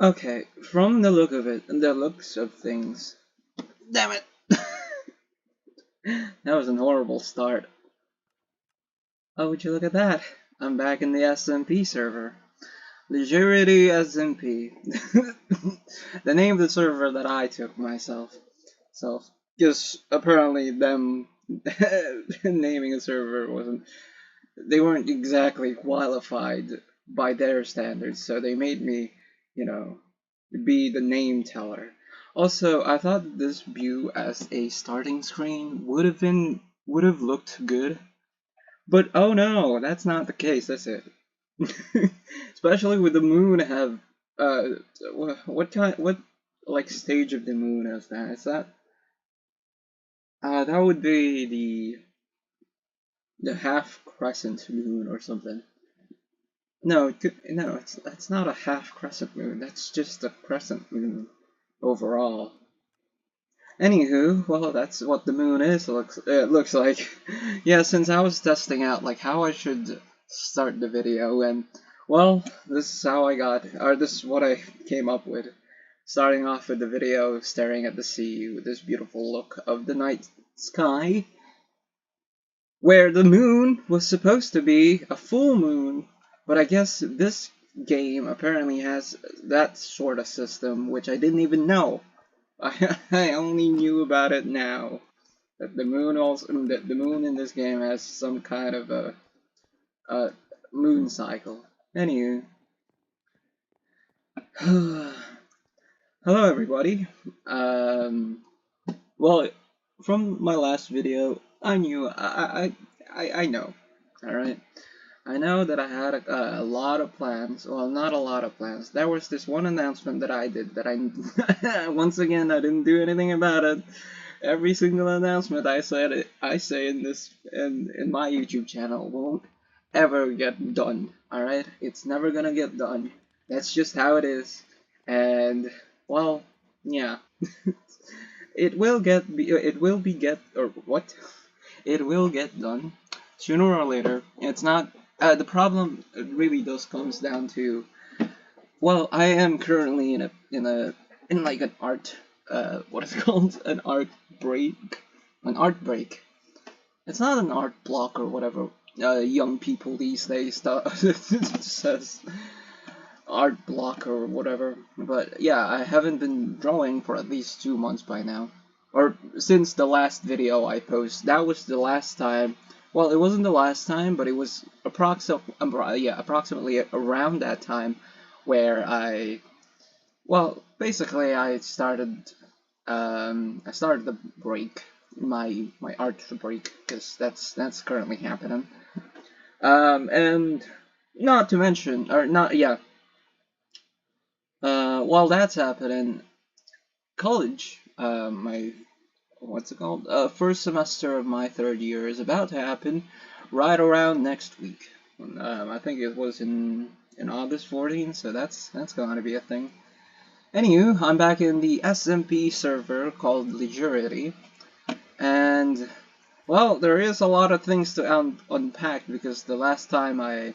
Okay, from the look of it, the looks of things. Damn it! That was an horrible start. Oh, would you look at that? I'm back in the SMP server. Leisurity SMP. The name of the server that I took myself. So, because apparently them naming a server wasn't. They weren't exactly qualified by their standards, so they made me, you know, be the name teller. Also, I thought this view as a starting screen would have looked good, but oh no, that's not the case, is it? Especially with the moon have uh what like stage of the moon is that? Is that that would be the half crescent moon or something. No, no, that's not a half crescent moon. That's just a crescent moon overall. Anywho, well, that's what the moon is. It looks like. Yeah, since I was testing out like how I should start the video, and well, this is how I got, or this is what I came up with. Starting off with the video, staring at the sea with this beautiful look of the night sky, where the moon was supposed to be a full moon, but I guess this game apparently has that sort of system, which I didn't even know. I only knew about it now. That the moon in this game has some kind of a moon cycle. Anywho, hello everybody. Well, from my last video, I knew I know. All right. I know that I had a lot of plans. Well, not a lot of plans. There was this one announcement that I did that I once again I didn't do anything about it. Every single announcement I say in my YouTube channel won't ever get done. All right, it's never gonna get done. That's just how it is. And well, yeah, it will be get or what? It will get done sooner or later. It's not the problem. Really, does comes down to, well, I am currently in like an art what is it called, an art break. It's not an art block or whatever. Young people these days says art block or whatever. But yeah, I haven't been drawing for at least 2 months by now. Or since the last video I posted. That was the last time. Well, it wasn't the last time, but it was approximately around that time where basically I started the break, my art break, because that's currently happening. And not to mention, or not, yeah, while that's happening, college, my, what's it called? First semester of my third year is about to happen right around next week. I think it was in August 14th, so that's going to be a thing. Anywho, I'm back in the SMP server called Leisurity, and well, there is a lot of things to unpack because the last time I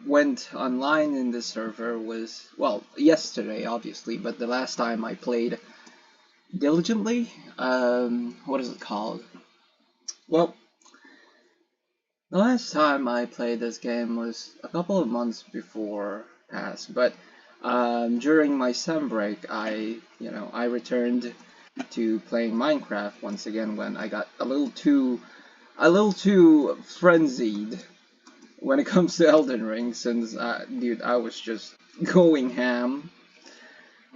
went online in this server was, well, yesterday, obviously, but the last time I played diligently, what is it called? Well, the last time I played this game was a couple of months before past, but during my sem break, I returned to playing Minecraft once again when I got a little too frenzied when it comes to Elden Ring, since dude, I was just going ham.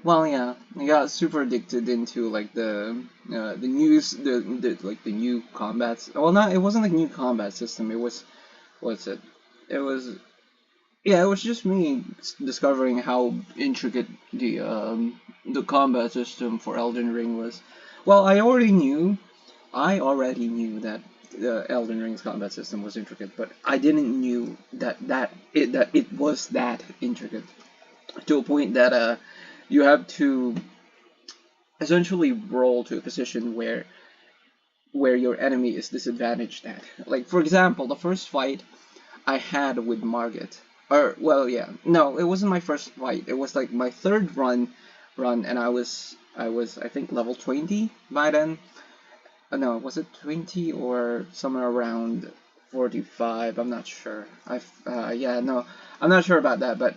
Well, yeah, I got super addicted into like the new combats. Well, not, it wasn't a new combat system. It was, what's it? It was, yeah, it was just me discovering how intricate the combat system for Elden Ring was. Well, I already knew that the Elden Ring's combat system was intricate, but I didn't knew that it was that intricate to a point that you have to essentially roll to a position where your enemy is disadvantaged at. Like, for example, the first fight I had with Margit, Or, well, yeah, no, it wasn't my first fight. It was like my third run, and I was I think level 20 by then. No, was it 20 or somewhere around 45? I'm not sure. Yeah, no, I'm not sure about that, but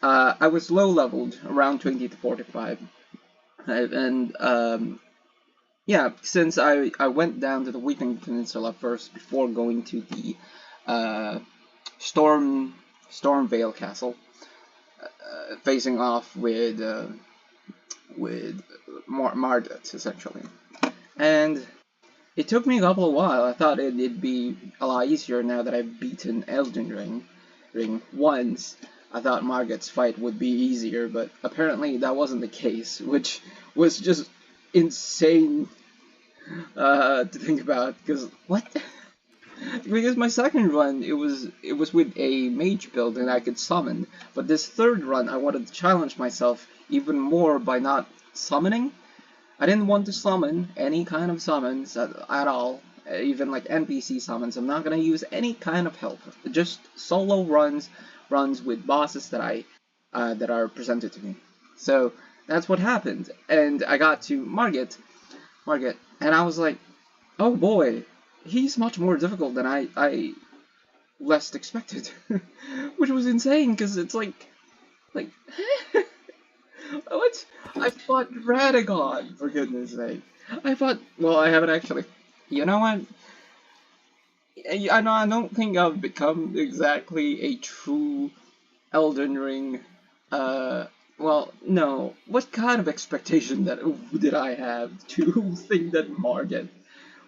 I was low leveled around 20 to 45, and yeah, since I went down to the Weeping Peninsula first before going to the uh, Storm Stormvale Castle, facing off with Mardet essentially, and it took me a couple of while. I thought it'd be a lot easier now that I've beaten Elden Ring once. I thought Margit's fight would be easier, but apparently that wasn't the case, which was just insane to think about. Because what? Because my second run, it was with a mage build and I could summon, but this third run I wanted to challenge myself even more by not summoning. I didn't want to summon any kind of summons at all, even like NPC summons. I'm not gonna use any kind of help. Just solo runs with bosses that are presented to me. So that's what happened, and I got to Margit, and I was like, oh boy, he's much more difficult than I less expected, which was insane because it's like what? I fought Radagon, for goodness sake. Well, I haven't actually. You know what? I know I don't think I've become exactly a true Elden Ring. Uh, well, no. What kind of expectation did I have to think that Margit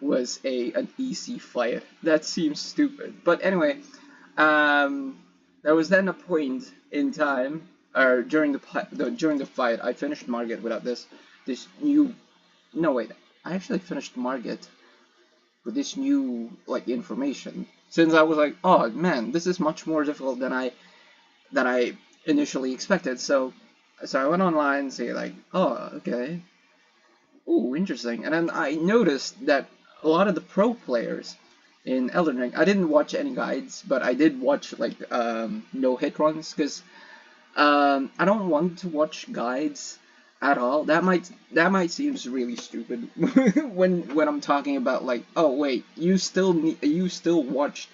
was an easy fight? That seems stupid. But anyway, um, there was then a point in time, or during the fight, I finished Margit without this new. No wait, I actually finished Margit with this new like information. Since I was like, oh man, this is much more difficult than I initially expected. So I went online and say like, oh okay, ooh interesting. And then I noticed that a lot of the pro players in Elden Ring, I didn't watch any guides, but I did watch like no hit runs because I don't want to watch guides at all. That might seem really stupid when I'm talking about like, oh wait, you still watched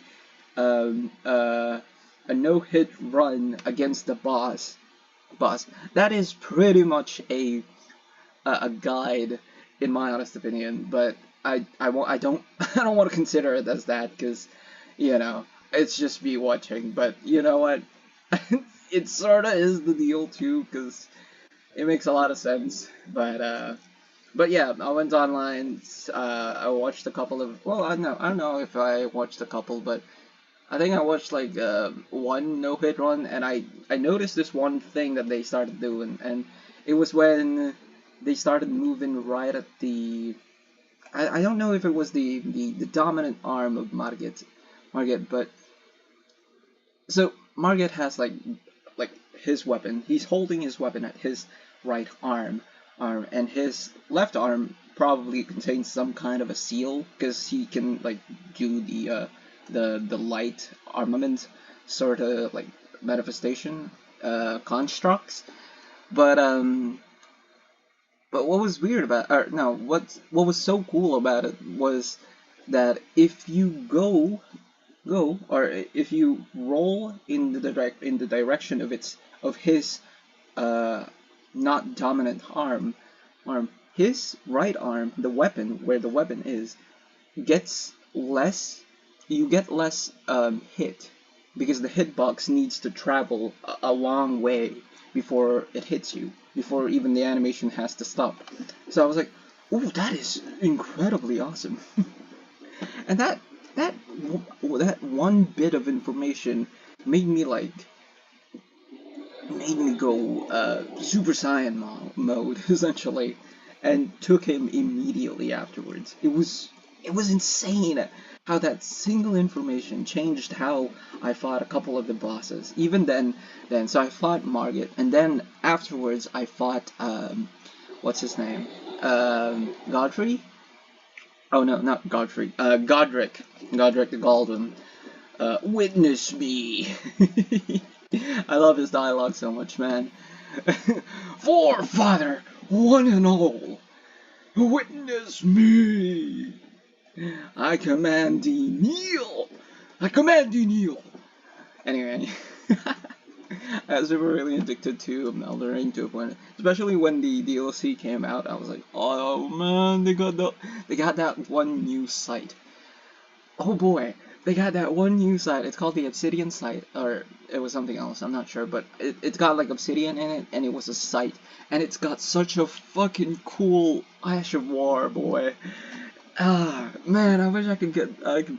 um, uh, a no hit run against the boss. That is pretty much a guide in my honest opinion, but I don't I don't want to consider it as that because it's just me watching. But you know what? It sorta is the deal too, because it makes a lot of sense. But yeah, I went online. I watched a couple of. Well, I don't know if I watched a couple, but I think I watched like one no hit run, and I noticed this one thing that they started doing, and it was when they started moving right at the. I don't know if it was the dominant arm of Margit, but so Margit has like his weapon. He's holding his weapon at his right arm, and his left arm probably contains some kind of a seal because he can like do the light armament sort of like manifestation constructs. But but what was weird about, or no, what was so cool about it was that if you or if you roll in the direction of his uh not dominant arm, his right arm, the weapon where the weapon is, gets less. You get less hit because the hitbox needs to travel a long way before it hits you, before even the animation has to stop. So I was like, "Ooh, that is incredibly awesome!" And that one bit of information made me go Super Saiyan mode essentially, and took him immediately afterwards. It was insane how that single information changed how I fought a couple of the bosses. Even then so I fought Margit, and then afterwards I fought what's his name, Godfrey. Oh no, not Godfrey. Godric the Golden. Witness me. I love his dialogue so much, man. Forefather, one and all, witness me. I command thee, kneel. I command thee, kneel. Anyway, I was never really addicted to Elden Ring to a point, especially when the DLC came out. I was like, oh man, they got that one new site. Oh boy, they got that one new site. It's called the Obsidian site, or it was something else. I'm not sure, but it's got like Obsidian in it, and it was a site, and it's got such a fucking cool Ash of War, boy. Ah, man, I wish I could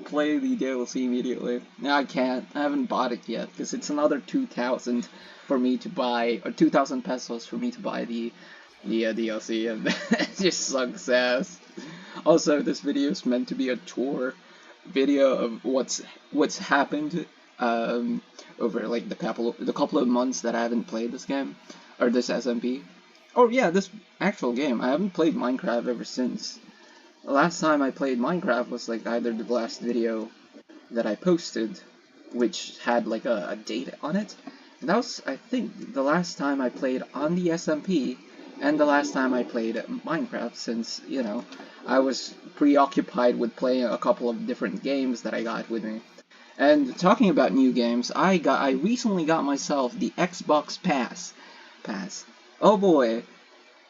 play the DLC immediately. No, I can't. I haven't bought it yet because it's another 2,000 for me to buy, or 2,000 pesos for me to buy the DLC, and it just sucks ass. Also, this video is meant to be a tour video of what's happened over like the couple of months that I haven't played this game or this SMP. Oh yeah, this actual game. I haven't played Minecraft ever since. The last time I played Minecraft was like either the last video that I posted, which had like a date on it. And that was, I think, the last time I played on the SMP, and the last time I played Minecraft, since, you know, I was preoccupied with playing a couple of different games that I got with me. And talking about new games, I recently got myself the Xbox Pass. Oh boy.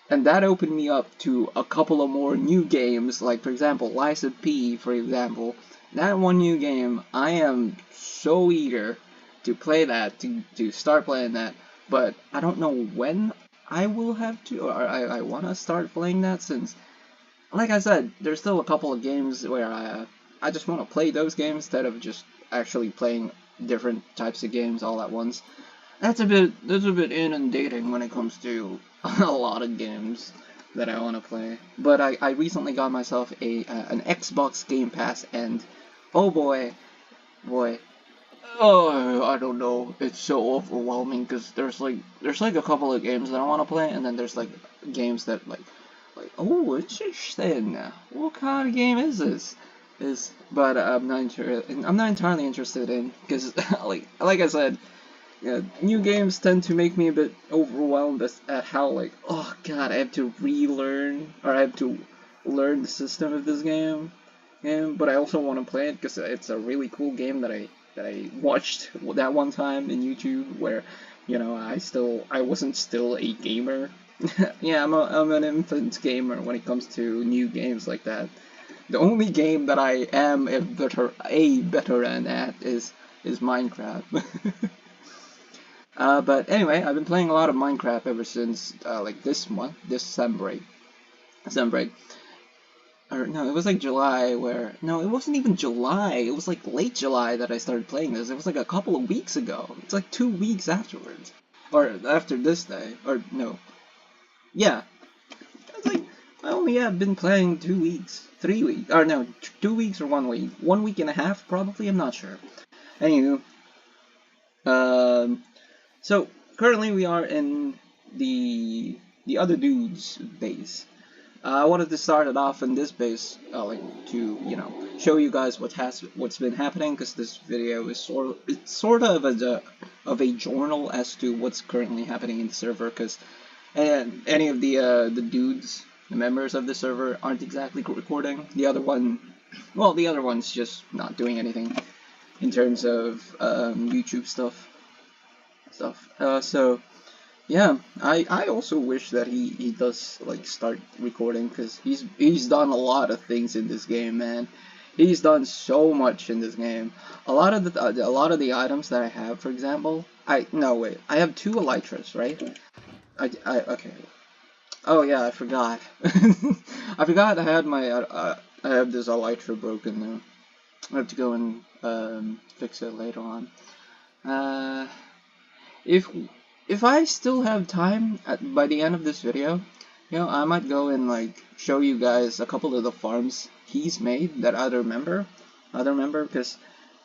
And that opened me up to a couple of more new games, like for example, Leisurity, for example. That one new game, I am so eager to play that, to start playing that, but I don't know when I will have to, or I want to start playing that, since, like I said, there's still a couple of games where I just want to play those games instead of just actually playing different types of games all at once. That's a bit inundating when it comes to a lot of games that I want to play. But I recently got myself an Xbox Game Pass, and oh boy, oh, I don't know, it's so overwhelming because there's like a couple of games that I want to play, and then there's like games that like oh, interesting. What kind of game is this? But I'm not entirely interested in, because like I said. Yeah, new games tend to make me a bit overwhelmed at how, like, oh god, I have to relearn, or I have to learn the system of this game, but I also want to play it because it's a really cool game that I watched that one time in YouTube where, you know, I wasn't still a gamer. Yeah, I'm an infant gamer when it comes to new games like that. The only game that I am a veteran at is Minecraft. But anyway, I've been playing a lot of Minecraft ever since, like this month, this sem break. Or no, it was like July no, it wasn't even July, it was like late July that I started playing this. It was like a couple of weeks ago. It's like 2 weeks afterwards. Or after this day, or no. Yeah. It's like, I only have been playing 2 weeks, 3 weeks, or no, 2 weeks or 1 week. 1 week and a half, probably, I'm not sure. Anywho. So currently we are in the other dude's base. I wanted to start it off in this base, like to, you know, show you guys what's been happening, because this video is sort of of a journal as to what's currently happening in the server, because any of the dudes, the members of the server, aren't exactly recording. The other one's just not doing anything in terms of YouTube stuff. So yeah, I also wish that he does like start recording, because he's done a lot of things in this game, man. He's done so much in this game. A lot of the items that I have, for example, I have 2 elytras, right? Okay. Oh yeah, I forgot. I forgot I had my I have this elytra broken now. I have to go and fix it later on. If I still have time by the end of this video, you know, I might go and like show you guys a couple of the farms he's made that I remember, because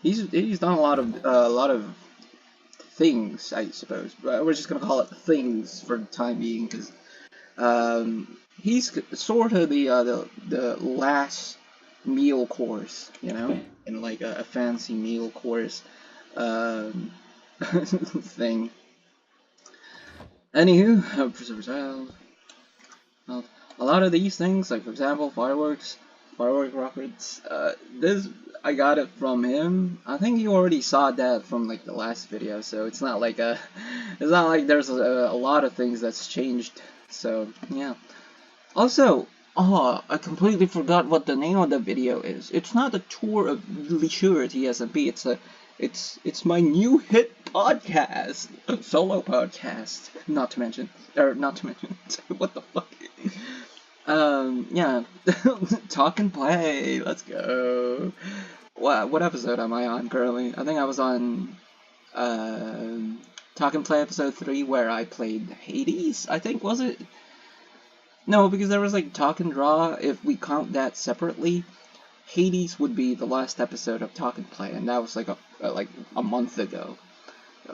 he's done a lot of things, I suppose. But we're just gonna call it things for the time being, because he's sort of the last meal course, you know, in like a fancy meal course. thing. Anywho, well, a lot of these things, like for example, firework rockets. This I got it from him. I think you already saw that from like the last video, so it's not like it's not like there's a lot of things that's changed. So yeah. Also, oh, I completely forgot what the name of the video is. It's not a tour of Leisurity SMP. It's my new hit podcast, solo podcast. Not to mention, what the fuck? Yeah, talk and play. Let's go. What episode am I on currently? I think I was on Talk and Play episode 3 where I played Hades. I think, was it? No, because there was like Talk and Draw. If we count that separately, Hades would be the last episode of Talk and Play, and that was like a month ago.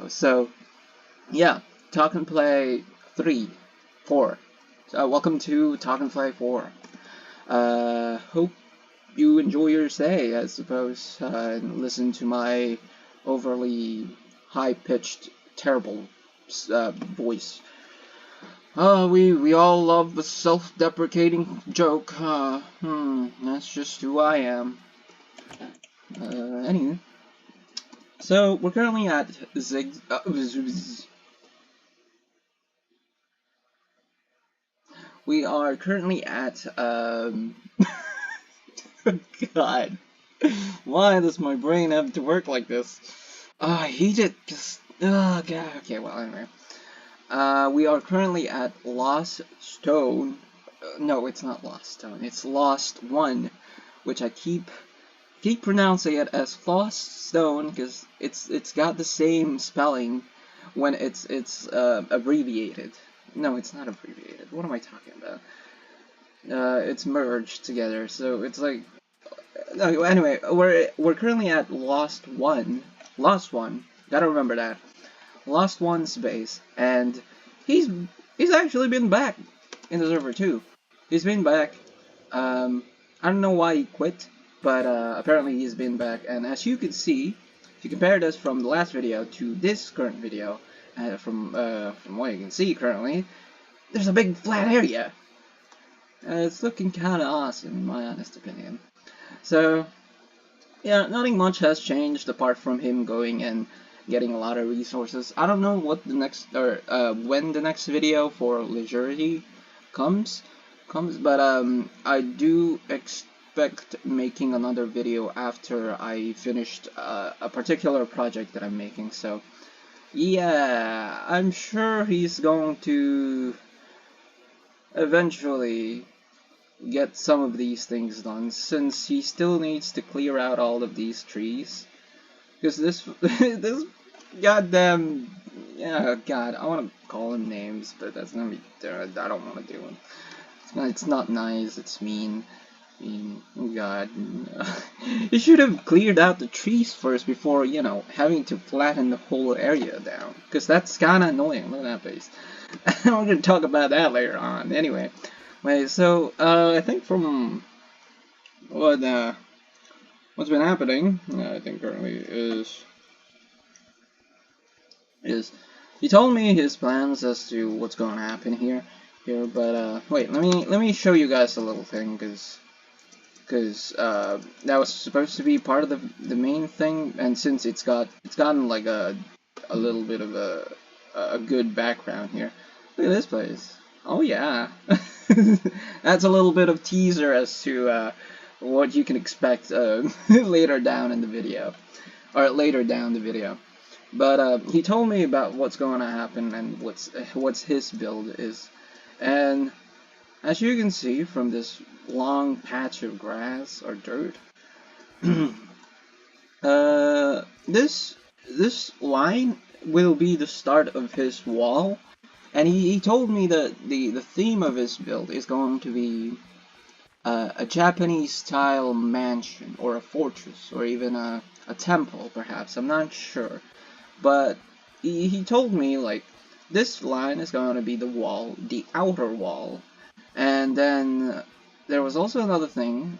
So yeah, Talk and Play 3, 4. Welcome to Talk and Play 4. Hope you enjoy your stay, I suppose, and listen to my overly high-pitched, terrible voice. We all love the self-deprecating joke. That's just who I am. Anyway. So, we're currently at we are currently at, God. Why does my brain have to work like this? I hate it, cause, oh god, okay, well, anyway. We are currently at Lost Stone. No, it's not Lost Stone. It's Lost One, which I keep pronouncing it as Lost Stone because it's got the same spelling when it's abbreviated. No, it's not abbreviated. What am I talking about? It's merged together, so it's like. No, anyway, we're currently at Lost One. Lost One. Gotta remember that. Lost One's base, and he's actually been back in the server too. He's been back. I don't know why he quit, but apparently he's been back. And as you can see, if you compare this from the last video to this current video, from what you can see currently, there's a big flat area. It's looking kind of awesome, in my honest opinion. So yeah, nothing much has changed apart from him going and getting a lot of resources. I don't know what the next, or when the next video for Leisurity comes, but I do expect making another video after I finished a particular project that I'm making. So yeah, I'm sure he's going to eventually get some of these things done, since he still needs to clear out all of these trees. Because this goddamn, yeah, God, I want to call him names, but that's not me. I don't want to do it. It's not nice. It's mean. Oh God. You should have cleared out the trees first before, you know, having to flatten the whole area down. Because that's kind of annoying. Look at that face. We're gonna talk about that later on. Anyway, wait. So I think from what's been happening, I think currently is he told me his plans as to what's going to happen here, but wait, let me show you guys a little thing, because that was supposed to be part of the main thing, and since it's gotten like a little bit of a good background here. Look at this place. Oh yeah. That's a little bit of teaser as to what you can expect later down in the video, or later down the video. But he told me about what's going to happen and what's his build is, and as you can see from this long patch of grass or dirt, this line will be the start of his wall, and he told me that the theme of his build is going to be a Japanese style mansion or a fortress or even a temple, perhaps. I'm not sure. But he told me, like, this line is going to be the wall, the outer wall. And then there was also another thing,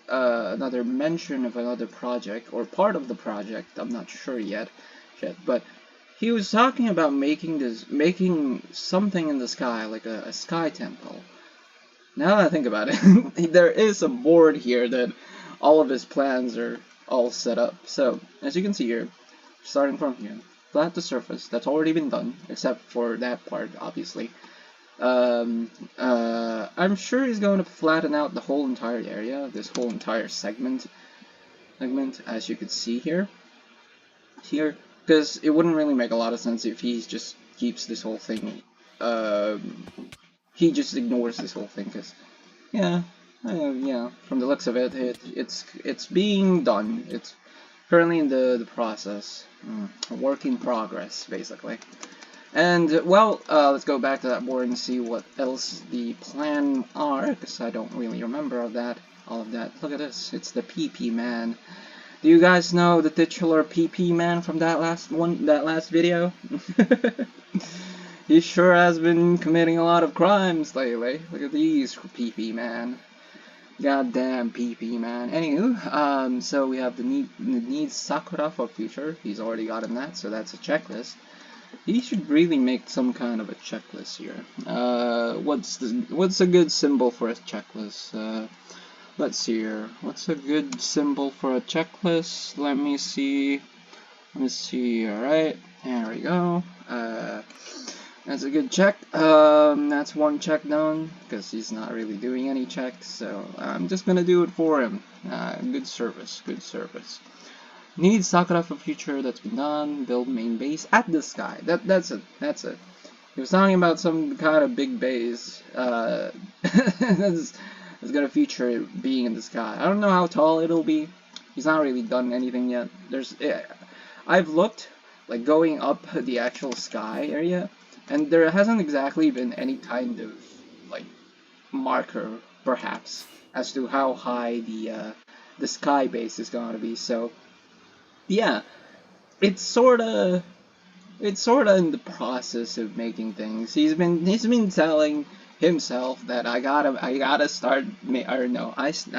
another mention of another project, or part of the project, I'm not sure yet, but he was talking about making something in the sky, like a sky temple. Now that I think about it, there is a board here that all of his plans are all set up. So, as you can see here, starting from here, flat the surface, that's already been done, except for that part, obviously. I'm sure he's going to flatten out the whole entire area, this whole entire segment, as you can see here, because it wouldn't really make a lot of sense if he just keeps this whole thing, he just ignores this whole thing, because, yeah, yeah, from the looks of it, it's being done, it's currently in the process, a work in progress, basically. And, well, let's go back to that board and see what else the plan are, because I don't really remember all of that. Look at this, it's the PP Man. Do you guys know the titular PP Man from that last video? He sure has been committing a lot of crimes lately. Look at these, PP Man. Goddamn PP Man. Anywho, so we have the needs Sakura for future. He's already gotten that, so that's a checklist. He should really make some kind of a checklist here. What's a good symbol for a checklist? Let's see here. What's a good symbol for a checklist? Let me see. Alright, there we go. That's a good check. That's one check done, because he's not really doing any checks, so I'm just gonna do it for him. Good service. Needs Sakura for future, that's been done. Build main base at the sky. That's it. He was talking about some kind of big base. That's gonna feature it being in the sky. I don't know how tall it'll be. He's not really done anything yet. I've looked, like, going up the actual sky area, and there hasn't exactly been any kind of, like, marker, perhaps, as to how high the sky base is going to be. So, yeah, it's sorta in the process of making things. He's been telling himself that I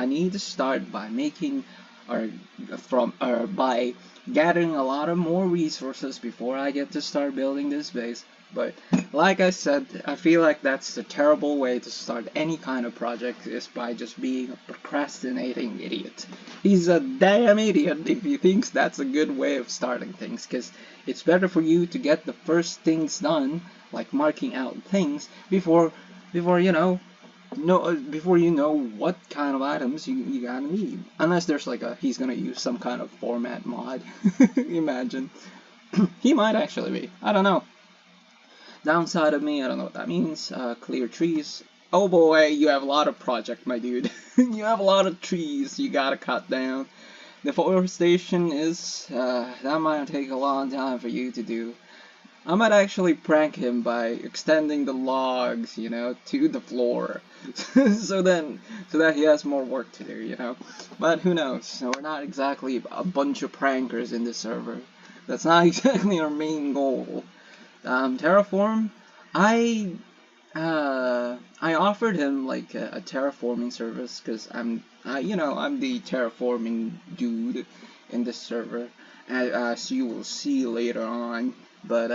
need to start by making by gathering a lot of more resources before I get to start building this base. But like I said, I feel like that's a terrible way to start any kind of project, is by just being a procrastinating idiot. He's a damn idiot if he thinks that's a good way of starting things, because it's better for you to get the first things done, like marking out things, before you know what kind of items you gotta need. Unless there's like he's gonna use some kind of format mod. Imagine. He might actually be. I don't know. Downside of me, I don't know what that means. Clear trees. Oh boy, you have a lot of project, my dude. You have a lot of trees you gotta cut down. Deforestation is, that might take a long time for you to do. I might actually prank him by extending the logs, to the floor. so that he has more work to do, But who knows? We're not exactly a bunch of prankers in this server. That's not exactly our main goal. Terraform, I offered him like a terraforming service, because I'm the terraforming dude in this server, as you will see later on. But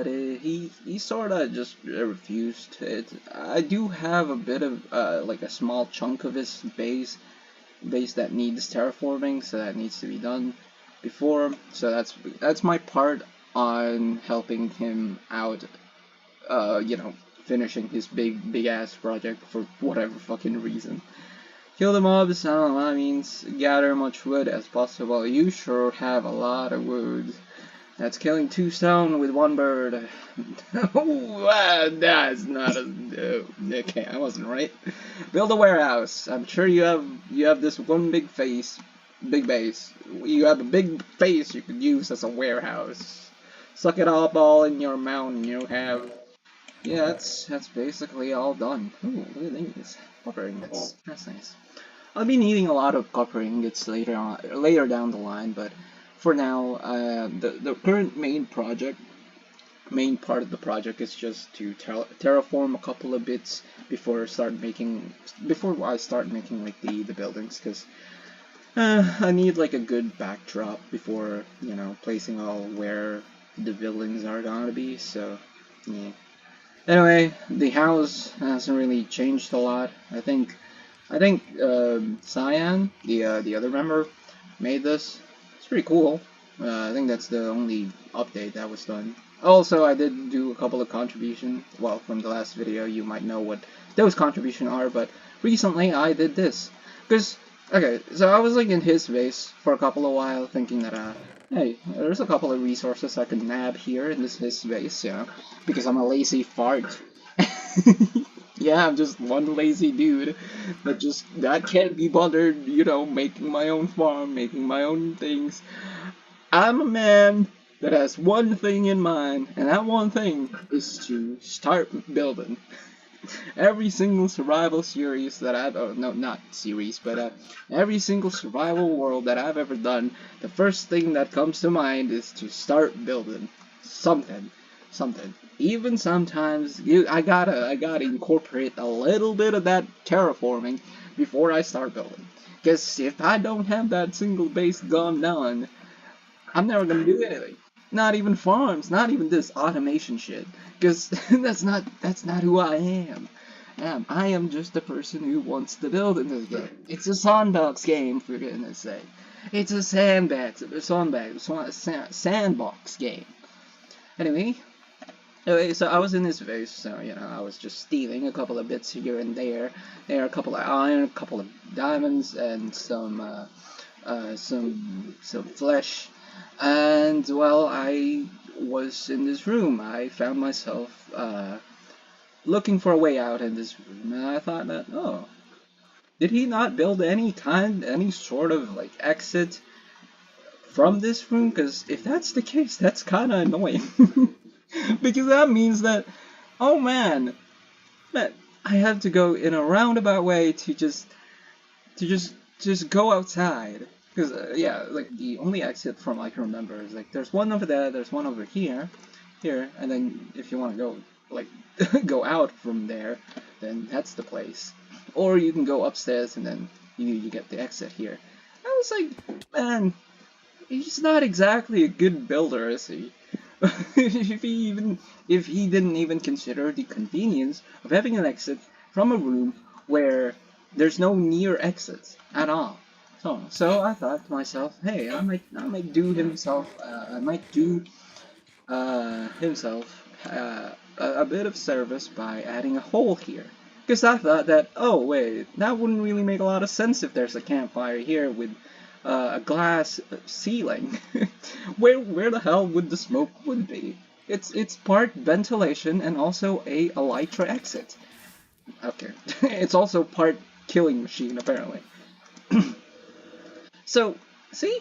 he sorta just refused it. I do have a bit of like a small chunk of his base that needs terraforming, so that needs to be done before. So that's my part on helping him out, finishing his big ass project for whatever fucking reason. Kill the mobs, I don't know what that means. Gather much wood as possible. You sure have a lot of wood. That's killing 2 stone with 1 bird. Oh, that's not okay, I wasn't right. Build a warehouse. I'm sure you have this one big base. You have a big face you could use as a warehouse. Suck it up all in your mountain you have. Yeah, that's basically all done. Ooh, look at these. Copper ingots. That's nice. I'll be needing a lot of copper ingots later down the line, but for now, the current main part of the project is just to terraform a couple of bits before I start making like the buildings, because I need like a good backdrop before placing all the buildings are gonna be. So yeah. Anyway, the house hasn't really changed a lot. I think Cyan, the other member, made this. It's pretty cool. I think that's the only update that was done. Also, I did do a couple of contributions. Well, from the last video, you might know what those contributions are, but recently I did this. Because, okay, so I was like in his base for a couple of while, thinking that, hey, there's a couple of resources I can nab here in this his base, you know, because I'm a lazy fart. Yeah, I'm just one lazy dude that can't be bothered, you know, making my own farm, making my own things. I'm a man that has one thing in mind, and that one thing is to start building. Every single survival series that I've, oh, no, not series, but every single survival world that I've ever done, the first thing that comes to mind is to start building something. Even sometimes I gotta incorporate a little bit of that terraforming before I start building. Cause if I don't have that single base gone down, I'm never gonna do anything. Not even farms, not even this automation shit. Cause that's not who I am. I am just a person who wants to build in this game. It's a sandbox game, for goodness sake. It's a sandbox game. Anyway, so I was in this vase, so, you know, I was just stealing a couple of bits here and there. There are a couple of iron, a couple of diamonds, and some flesh. And while I was in this room, I found myself looking for a way out in this room, and I thought that, oh, did he not build any sort of like exit from this room? Because if that's the case, that's kind of annoying. Because that means that, oh man, I have to go in a roundabout way to just go outside. Because yeah, like the only exit from I can remember is like there's one over there, there's one over here, and then if you want to go like go out from there, then that's the place. Or you can go upstairs and then you get the exit here. I was like, man, he's not exactly a good builder, is he? if he didn't even consider the convenience of having an exit from a room where there's no near exits at all. So I thought to myself, hey, I might do himself a bit of service by adding a hole here. Because I thought that, oh wait, that wouldn't really make a lot of sense if there's a campfire here with a glass ceiling. Where the hell would the smoke would be? It's part ventilation and also a elytra exit. Okay, it's also part killing machine apparently. So see,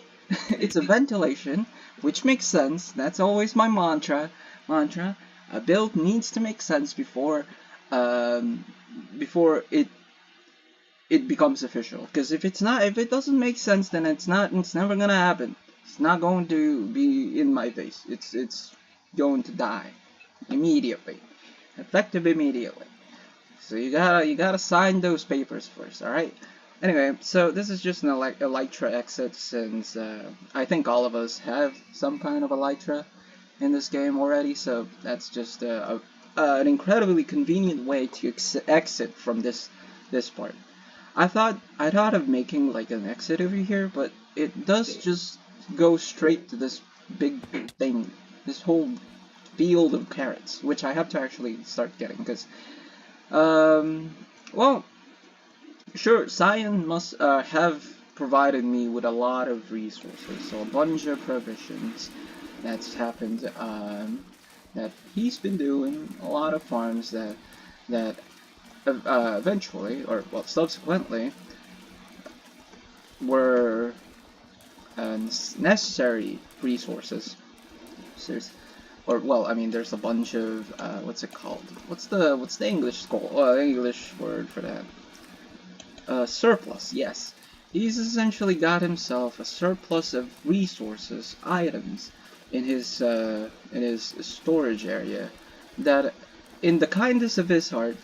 it's a ventilation, which makes sense. That's always my mantra. A build needs to make sense before it becomes official. Because if it doesn't make sense, then it's never gonna happen. It's not going to be in my face. It's going to die immediately, effective immediately. So you gotta sign those papers first, all right? Anyway, so this is just an elytra exit, since I think all of us have some kind of elytra in this game already. So that's just an incredibly convenient way to exit from this part. I thought of making like an exit over here, but it does just go straight to this big thing, this whole field of carrots, which I have to actually start getting, because, well, sure, Cyan must have provided me with a lot of resources, so a bunch of provisions that's happened, that he's been doing, a lot of farms that eventually, or well, subsequently, were necessary resources. Or well, I mean, there's a bunch of what's it called? What's the English English word for that? Surplus. Yes, he's essentially got himself a surplus of resources, items, in his storage area, that, in the kindness of his heart,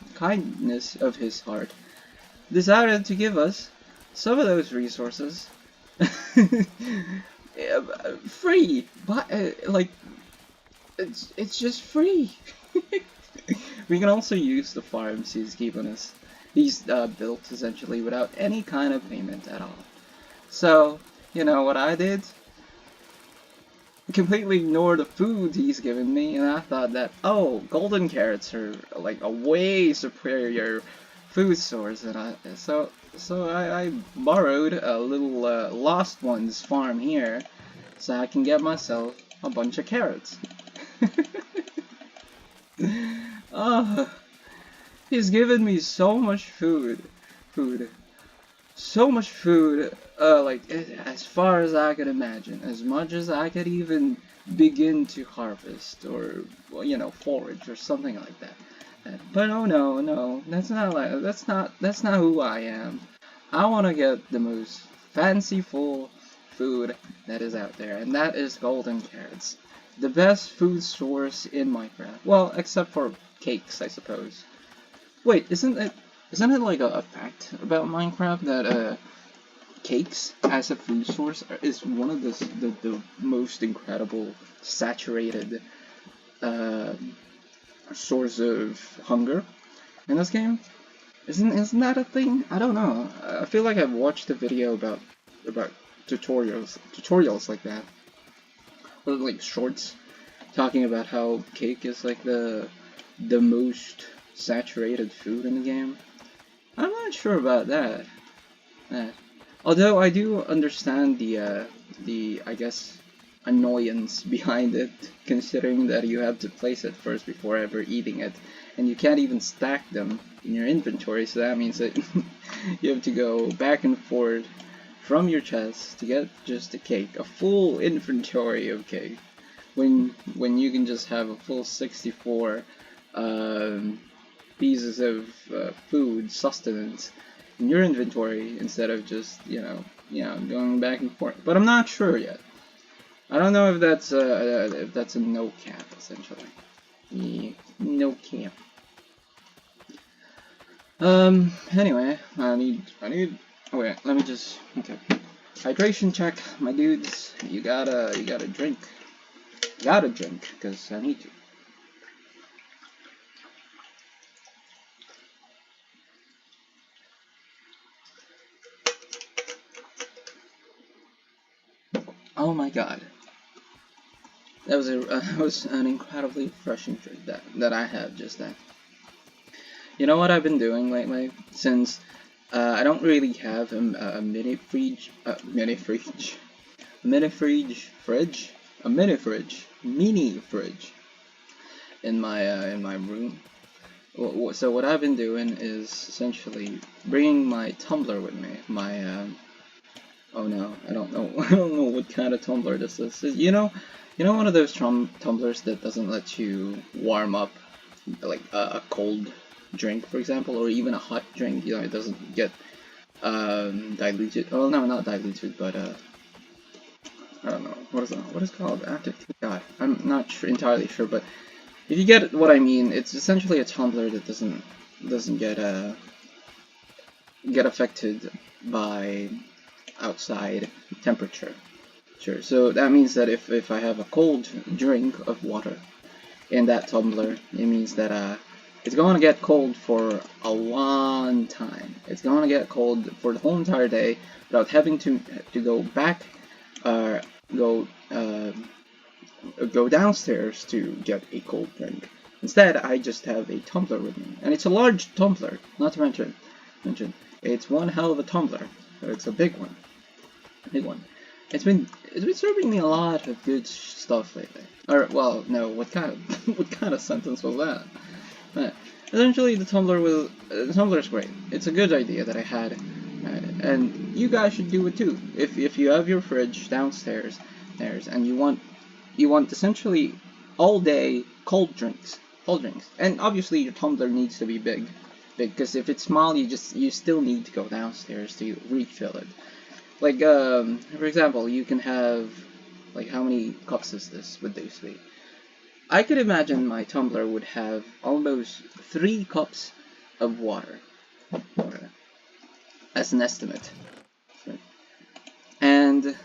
decided to give us some of those resources free, but like it's just free. We can also use the farms he's given us. He's built essentially without any kind of payment at all. So, you know what I did? Completely ignore the food he's given me, and I thought that, oh, golden carrots are like a way superior food source, and I borrowed a little Lost Ones farm here, so I can get myself a bunch of carrots. Oh, he's given me so much food, so much food, like as far as I could imagine, as much as I could even begin to harvest or, well, you know, forage or something like that. But oh no, no, that's not who I am. I want to get the most fanciful food that is out there, and that is golden carrots, the best food source in Minecraft. Well, except for cakes, I suppose. Wait, isn't it like a fact about Minecraft that cakes as a food source is one of the most incredible saturated uh, source of hunger in this game? Isn't that a thing? I don't know. I feel like I've watched a video about tutorials like that, or like shorts talking about how cake is like the most saturated food in the game. I'm not sure about that. Eh. Although I do understand the I guess annoyance behind it, considering that you have to place it first before ever eating it, and you can't even stack them in your inventory. So that means that you have to go back and forth from your chest to get just a cake, a full inventory of cake, when you can just have a full 64 pieces of food sustenance in your inventory instead of just going back and forth. But I'm not sure yet. I don't know if that's a no cap essentially. Yeah, no cap. Anyway, I need. Oh wait, let me just. Okay. Hydration check, my dudes. You gotta drink. You gotta drink, because I need to. Oh my god. That was an incredibly refreshing drink that I had just then. You know what I've been doing lately? Since I don't really have a mini fridge, mini fridge, mini fridge in my room. So what I've been doing is essentially bringing my tumbler with me. My oh no, I don't know, I don't know what kind of tumbler this is. You know one of those tumblers that doesn't let you warm up like a cold drink, for example, or even a hot drink. You know, it doesn't get diluted. Oh no, not diluted, but I don't know what is it called. God, I'm not entirely sure, but if you get what I mean, it's essentially a tumbler that doesn't get affected by outside temperature. Sure. So that means that if I have a cold drink of water in that tumbler, it means that it's going to get cold for a long time. It's going to get cold for the whole entire day without having to go back, uh, go go downstairs to get a cold drink. Instead, I just have a tumbler with me, and it's a large tumbler. Not to mention, it's one hell of a tumbler. It's a big one, big one. It's been serving me a lot of good stuff lately. Or well, no, what kind of what kind of sentence was that? Essentially, the tumbler is great. It's a good idea that I had, and you guys should do it too. If you have your fridge downstairs, and you want essentially all day cold drinks, and obviously your tumbler needs to be big, because if it's small, you still need to go downstairs to refill it. Like for example, you can have like how many cups is this? Would this be? I could imagine my tumbler would have almost 3 cups of water, as an estimate, and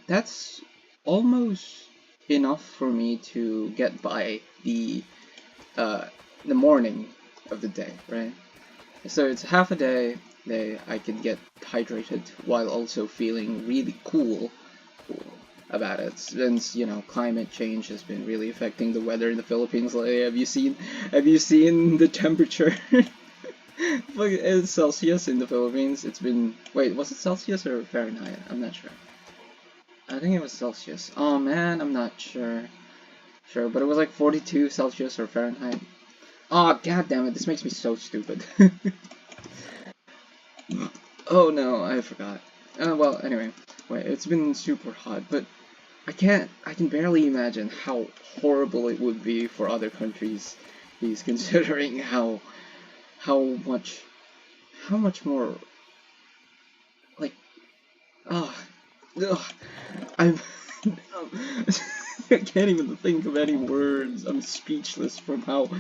that's almost enough for me to get by the morning of the day, right? So it's half a day I can get hydrated while also feeling really cool about it, since climate change has been really affecting the weather in the Philippines lately. Have you seen the temperature? Like, it's Celsius in the Philippines. It's been, wait, was it Celsius or Fahrenheit? I'm not sure. I think it was Celsius. Oh man, I'm not sure, but it was like 42 Celsius or Fahrenheit. Oh god damn it, this makes me so stupid. Oh no, I forgot. Well, anyway, wait, it's been super hot, but I can barely imagine how horrible it would be for other countries. He's considering how much, how much more, like, ah, ugh, I'm, I can't even think of any words. I'm speechless from how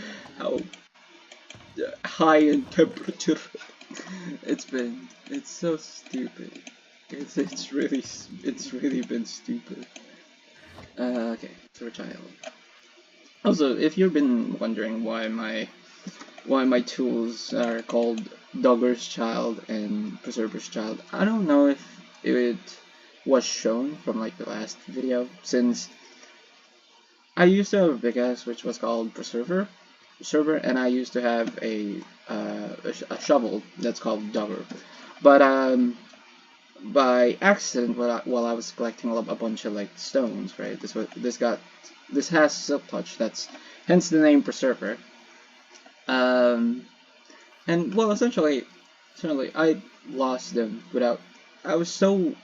high in temperature it's so stupid. It's really been stupid. Okay, for a child. Also, if you've been wondering why my tools are called Dogger's Child and Preserver's Child, I don't know if it was shown from like the last video, since I used to have a big axe which was called Preserver, and I used to have a shovel that's called Dogger. But by accident, while I was collecting a bunch of like stones, right? This has silk touch. That's hence the name Preserver. Um, and well, essentially, I lost them without. I was so,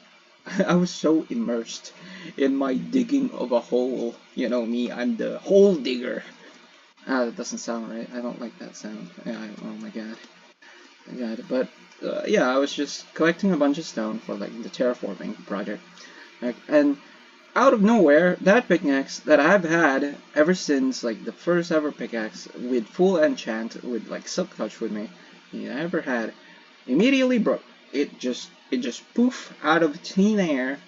I was so immersed in my digging of a hole. You know me, I'm the hole digger. Ah, that doesn't sound right. I don't like that sound. Yeah, oh my god. But yeah, I was just collecting a bunch of stone for like the terraforming project, like, and out of nowhere, that pickaxe that I've had ever since like the first ever pickaxe with full enchant with like silk touch with me, yeah, I ever had, immediately broke. It just poof out of thin air,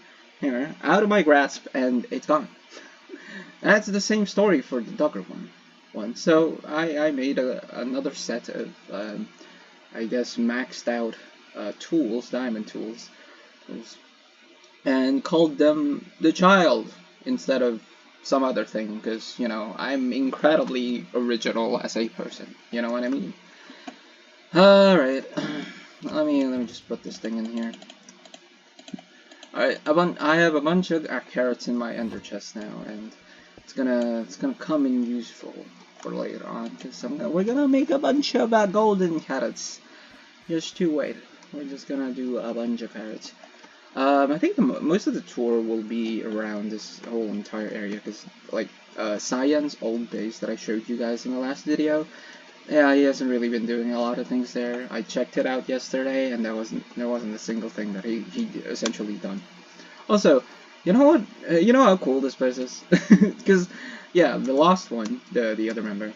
out of my grasp, and it's gone. That's the same story for the Dogger one. So I made another set of I guess maxed out diamond tools, and called them the child instead of some other thing, because I'm incredibly original as a person. You know what I mean? All right, let me just put this thing in here. All right, I have a bunch of carrots in my ender chest now, and it's gonna come in useful for later on, because we're gonna make a bunch of golden carrots. Just to wait. We're just gonna do a bunch of carrots. I think most of the tour will be around this whole entire area, because like Cyan's old base that I showed you guys in the last video, yeah, he hasn't really been doing a lot of things there. I checked it out yesterday, and there wasn't a single thing that he essentially done. Also, you know what? You know how cool this place is, because yeah, the Lost one, the other member,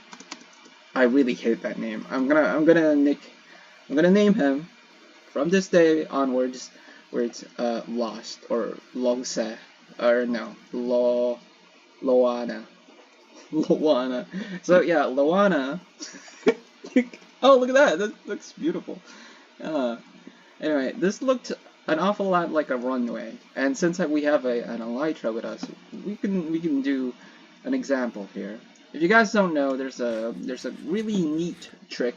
I really hate that name. I'm gonna name him from this day onwards, where it's Lost or Logse, or no, Loana. Loana. So yeah, Loana. Oh, look at that! That looks beautiful. Uh, anyway, this looked an awful lot like a runway, and since we have an elytra with us, we can do an example here. If you guys don't know, there's a really neat trick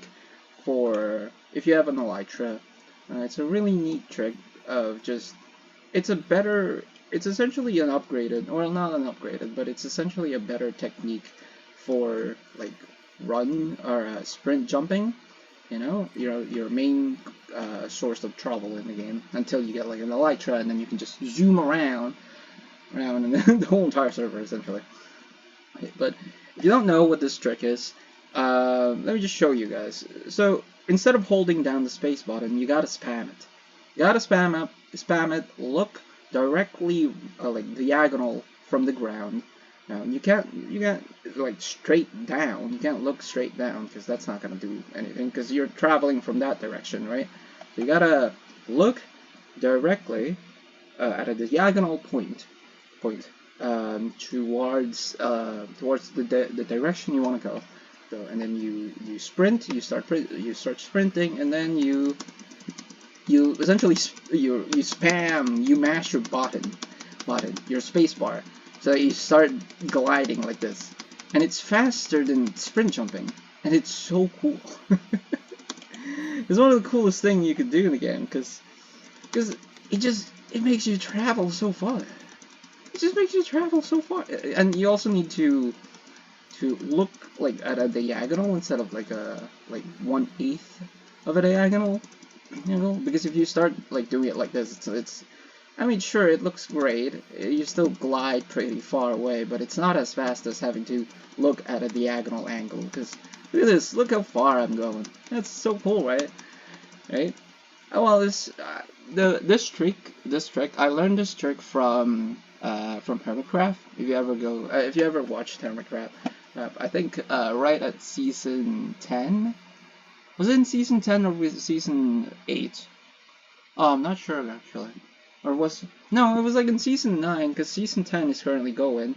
for if you have an elytra. It's a really neat trick of just it's essentially an upgraded, or not an upgraded, but it's essentially a better technique for like run or sprint jumping. Your main source of trouble in the game, until you get like an elytra, and then you can just zoom around and the whole entire server essentially. Okay, but if you don't know what this trick is, let me just show you guys. So instead of holding down the space button, you gotta spam it. You gotta spam it. Look directly like diagonal from the ground. Now you can't like straight down. You can't look straight down, because that's not gonna do anything, because you're traveling from that direction, right? So you gotta look directly at a diagonal point. towards the direction you want to go. So, and then you sprint, you start sprinting, and then you essentially you spam, you mash your button, your space bar, so you start gliding like this, and it's faster than sprint jumping, and it's so cool. It's one of the coolest things you could do in the game, because it makes you travel so far. It just makes you travel so far, and you also need to look like at a diagonal instead of like a 1/8 of a diagonal, you know, because if you start like doing it like this, it's I mean, sure, it looks great, you still glide pretty far away, but it's not as fast as having to look at a diagonal angle, because look at this, look how far I'm going. That's so cool, right? Right? Oh, well, this trick, I learned this trick from Hermitcraft. If you ever watched Hermitcraft, I think right at season 10. Was it in season 10 or was it season 8? Oh, I'm not sure actually. No, it was like in season 9, because season 10 is currently going.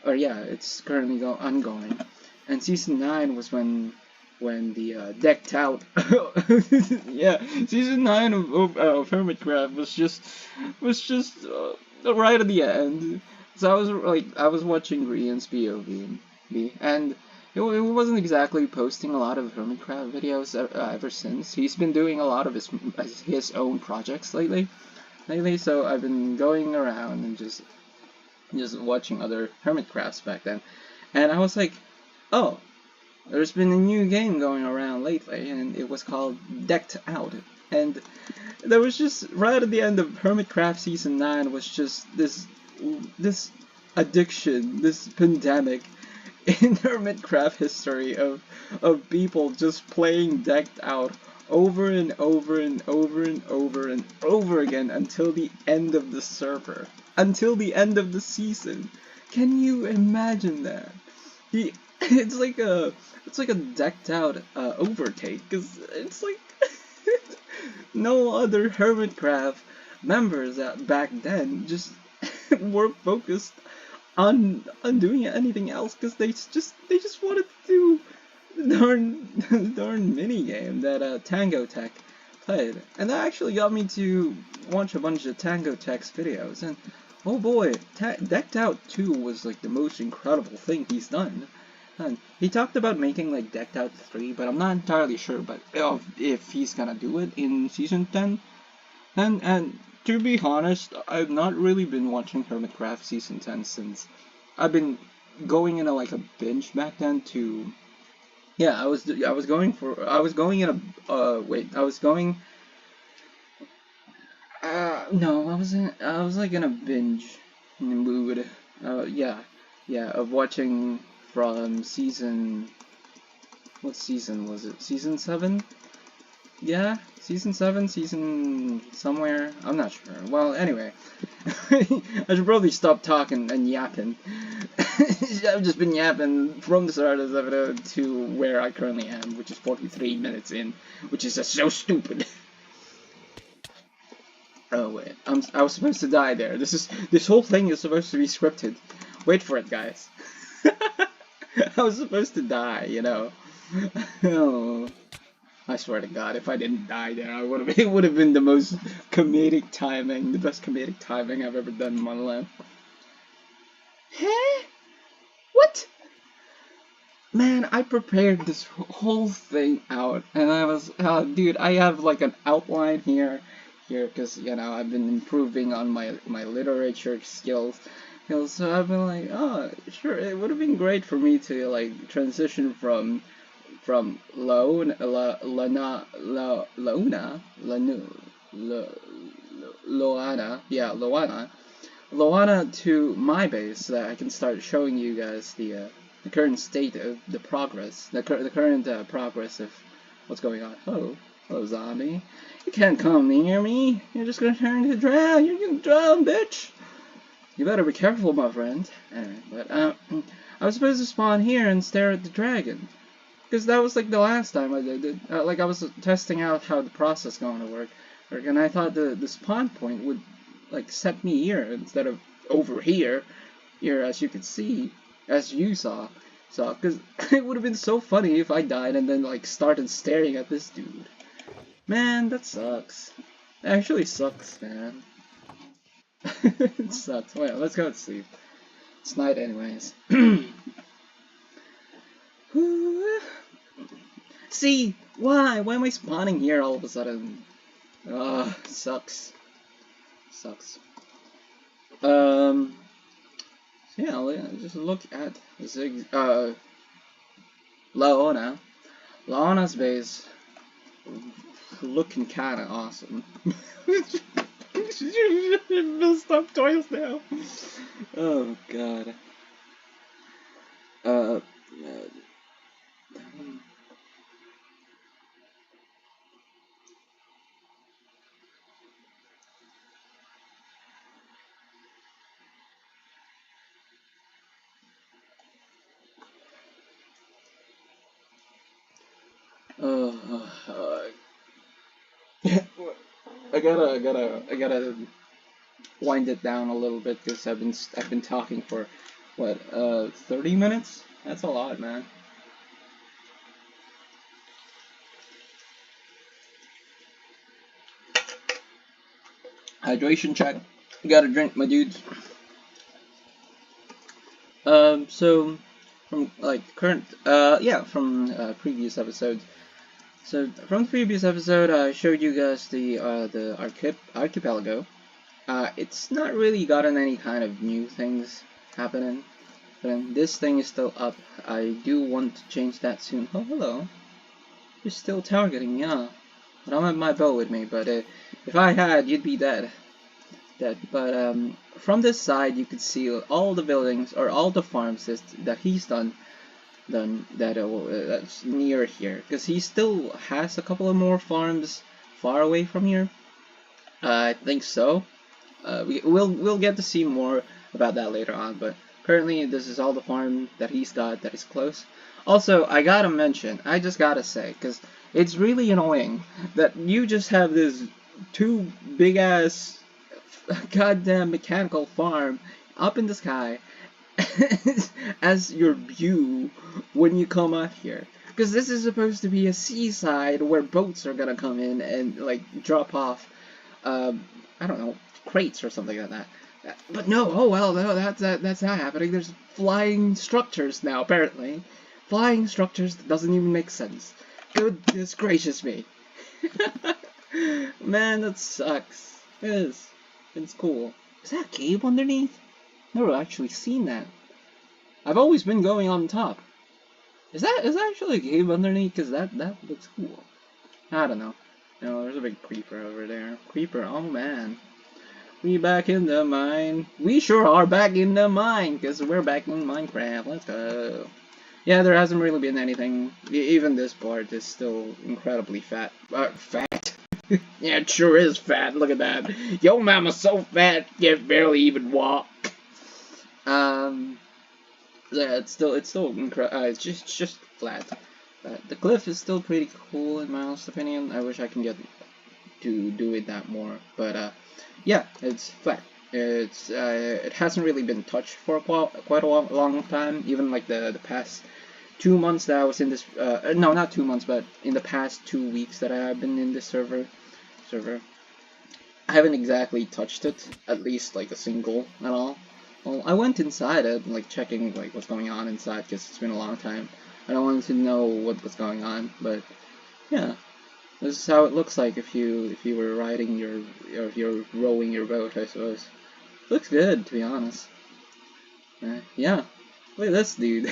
Or yeah, it's currently ongoing. And season 9 was when the decked out. Yeah, season 9 of Hermitcraft was just right at the end. So I was watching Rian's POV, and it wasn't exactly posting a lot of Hermitcraft videos ever since. He's been doing a lot of his own projects lately. So I've been going around and just watching other Hermitcrafts back then, and I was like, oh, there's been a new game going around lately, and it was called Decked Out. And there was just, right at the end of Hermitcraft Season 9 was just this addiction, this pandemic in Hermitcraft history of people just playing Decked Out over and over and over and over and over again until the end of the server. Until the end of the season. Can you imagine that? It's like a decked out overtake, because it's like no other Hermitcraft members back then just were focused on doing anything else, because they just wanted to do darn mini game that Tango Tech played, and that actually got me to watch a bunch of Tango Tech's videos, and oh boy, Decked Out 2 was like the most incredible thing he's done. And he talked about making like Decked Out 3, but I'm not entirely sure but if he's gonna do it in season 10. And to be honest, I've not really been watching Hermitcraft season 10 since I've been going in a binge back then to. Yeah, I was going in a wait, I was going no, I was like in a binge mood. Yeah, of watching from season. What season was it? Season 7? Yeah, season 7, season somewhere. I'm not sure. Well, anyway, I should probably stop talking and yapping. I've just been yapping from the start of the video to where I currently am, which is 43 minutes in, which is just so stupid. Oh wait, I was supposed to die there. This whole thing is supposed to be scripted. Wait for it, guys. I was supposed to die, you know. Oh, I swear to God, if I didn't die there, it would have been the most comedic timing, the best comedic timing I've ever done in my life. Huh? What? Man, I prepared this whole thing out, and I was, dude, I have like an outline here, because you know I've been improving on my literature skills. So I've been like, oh, sure, it would have been great for me to like transition from Loana to my base, so that I can start showing you guys the current state of the progress, the current progress of what's going on. Hello, zombie. You can't come near me. You're just gonna turn to drown. You're gonna drown, bitch. You better be careful, my friend. Anyway, but I was supposed to spawn here and stare at the dragon, because that was like the last time I did it. Like I was testing out how the process going to work, and I thought the spawn point would like set me here instead of over here. here, as you could see, as you saw, because it would have been so funny if I died and then like started staring at this dude. Man, that sucks. It actually sucks, man. It sucks. Well, let's go to sleep. It's night anyways. See, why? Why am I spawning here all of a sudden? Sucks. Sucks. So yeah, just look at Laona. Laona's base looking kinda awesome. Messed up twice now. Oh god. Uh, I gotta wind it down a little bit because I've been talking for what 30 minutes. That's a lot, man. Hydration check. Gotta drink, my dudes. So from like current, previous episodes. So from the previous episode, I showed you guys the archipelago. It's not really gotten any kind of new things happening, but this thing is still up. I do want to change that soon. Oh, hello. You're still targeting, yeah. I don't have my bow with me, but if I had, you'd be dead. But from this side, you could see all the buildings or all the farms that he's done that's near here, because he still has a couple of more farms far away from here. I think so. We'll get to see more about that later on, but currently this is all the farm that he's got that is close. Also, I gotta mention, I just gotta say, because it's really annoying that you just have this two big ass goddamn mechanical farm up in the sky as your view when you come out here. Because this is supposed to be a seaside where boats are gonna come in and like drop off, I don't know, crates or something like that. But no, oh well, no, that's not happening. There's flying structures now, apparently. Flying structures that doesn't even make sense. Goodness gracious me. Man, that sucks. It is. It's cool. Is that a cave underneath? Never actually seen that. I've always been going on top. Is that actually a cave underneath? Cause that looks cool. I don't know. No, there's a big creeper over there. Creeper, oh man. We back in the mine. We sure are back in the mine, cause we're back in Minecraft. Let's go. Yeah, there hasn't really been anything. Even this part is still incredibly fat. Fat? Yeah, it sure is fat. Look at that. Yo, mama's so fat, can't barely even walk. Yeah, it's still incredible. It's just flat. The cliff is still pretty cool in my honest opinion. I wish I can get to do it that more, but yeah, it's flat. It hasn't really been touched for quite a long time. Even like the past 2 months that I was in this. No, not 2 months, but in the past 2 weeks that I have been in this server. I haven't exactly touched it, at least like a single at all. Well, I went inside it, like checking like what's going on inside, because it's been a long time. I don't want to know what was going on, but yeah, this is how it looks like if you were riding or if you're rowing your boat, I suppose. Looks good, to be honest. Yeah, look at this dude.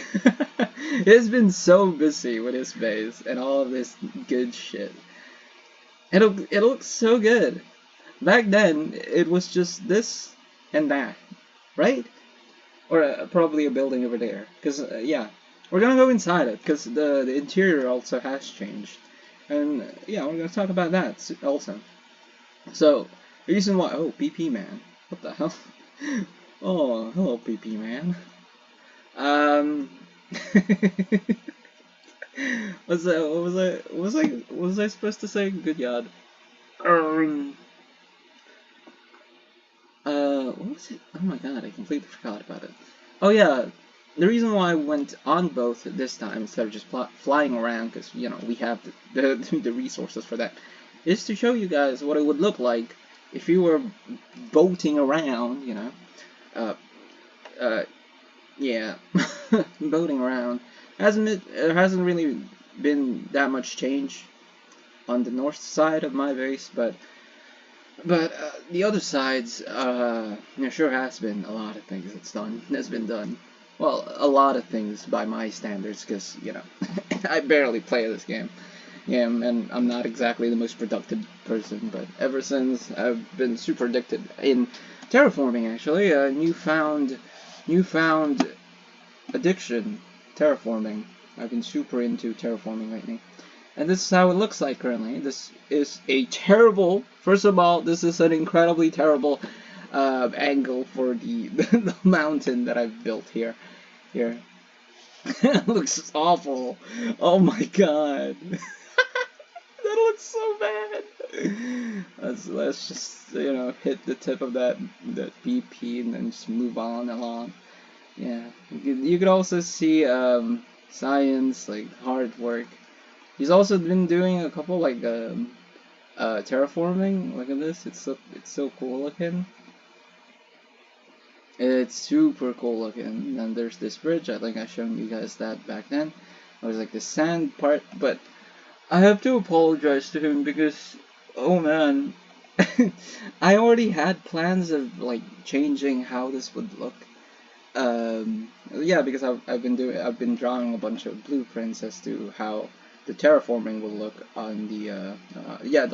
He's been so busy with his base and all of this good shit. It looks so good. Back then, it was just this and that, right? Or probably a building over there. Because, yeah, we're gonna go inside it, because the interior also has changed. And, yeah, we're gonna talk about that also. So, the reason why... Oh, PP Man. What the hell? Oh, hello, PP Man. What was I supposed to say? Good God. What was it? Oh my god, I completely forgot about it. Oh yeah, the reason why I went on both this time instead of just flying around, because you know we have the resources for that, is to show you guys what it would look like if you were boating around. You know, uh, uh, yeah, boating around. There hasn't really been that much change on the north side of my base, but the other sides, there sure has been a lot of things that's been done. Well, a lot of things by my standards, because, you know, I barely play this game. Yeah, and I'm not exactly the most productive person, but ever since I've been super addicted in terraforming, actually, newfound addiction, terraforming. I've been super into terraforming lately. And this is how it looks like currently. This is a terrible, first of all, this is an incredibly terrible angle for the mountain that I've built here. It looks awful. Oh my god. That looks so bad. Let's just, you know, hit the tip of that BP and then just move on along. Yeah. You could also see science, like hard work. He's also been doing a couple like terraforming. Look at this. It's so cool looking. It's super cool looking. And then there's this bridge. I think I showed you guys that back then. It was like the sand part, but I have to apologize to him because, oh man, I already had plans of like changing how this would look. Yeah, because I've been drawing a bunch of blueprints as to how the terraforming will look on the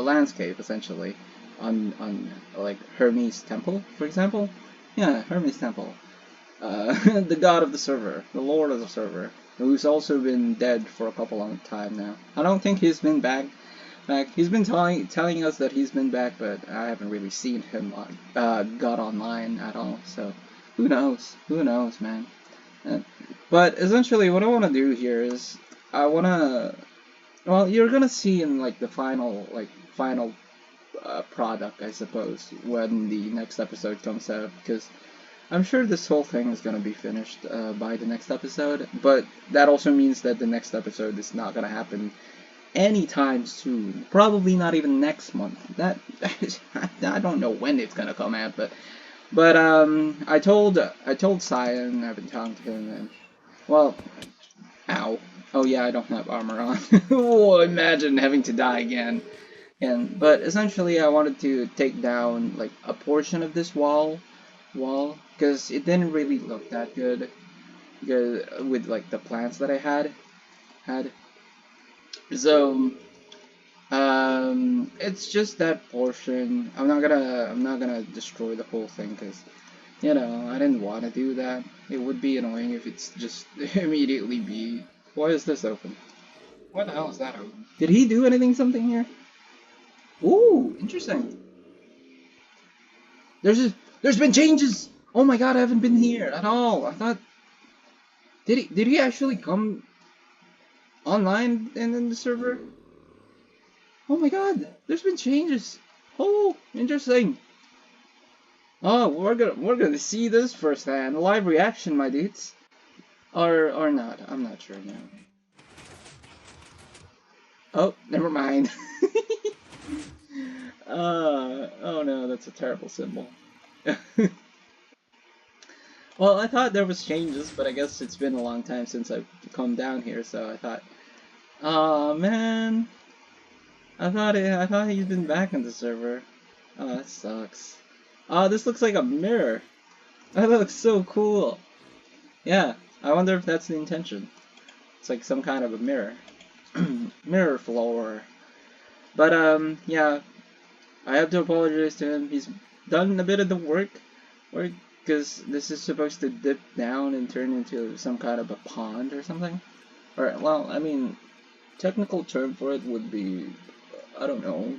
landscape essentially on like Hermes Temple, for example. Yeah, Hermes Temple. The god of the server, the lord of the server, who's also been dead for a couple of time now. I don't think he's been back. He's been telling us that he's been back, but I haven't really seen him on God Online at all. So who knows? Who knows, man? But essentially, what I want to do here is I want to. Well, you're gonna see in like the final product, I suppose, when the next episode comes out, because I'm sure this whole thing is gonna be finished by the next episode. But that also means that the next episode is not gonna happen anytime soon. Probably not even next month. That I don't know when it's gonna come out, but I told Cyan, I've been talking to him, and well, ow. Oh yeah, I don't have armor on. Oh, imagine having to die again. But essentially, I wanted to take down like a portion of this because it didn't really look that good with like the plants that I had. So it's just that portion. I'm not gonna destroy the whole thing because you know I didn't want to do that. It would be annoying if it's just immediately be. Why is this open? What the hell is that open? Did he do something here? Ooh, interesting. There's been changes. Oh my god, I haven't been here at all. I thought did he actually come online and in the server? Oh my god, there's been changes. Oh, interesting. Oh, we're gonna see this firsthand, live reaction, my dudes, or not. I'm not sure now. Oh, never mind. Oh no, that's a terrible symbol. Well, I thought there was changes, but I guess it's been a long time since I've come down here, so I thought, oh man, I thought he's been back in the server. Oh, that sucks. Oh, this looks like a mirror. That looks so cool. Yeah, I wonder if that's the intention. It's like some kind of a mirror. Mirror floor. But, yeah, I have to apologize to him. He's done a bit of the work, because this is supposed to dip down and turn into some kind of a pond or something. Or, well, I mean, technical term for it would be, I don't know,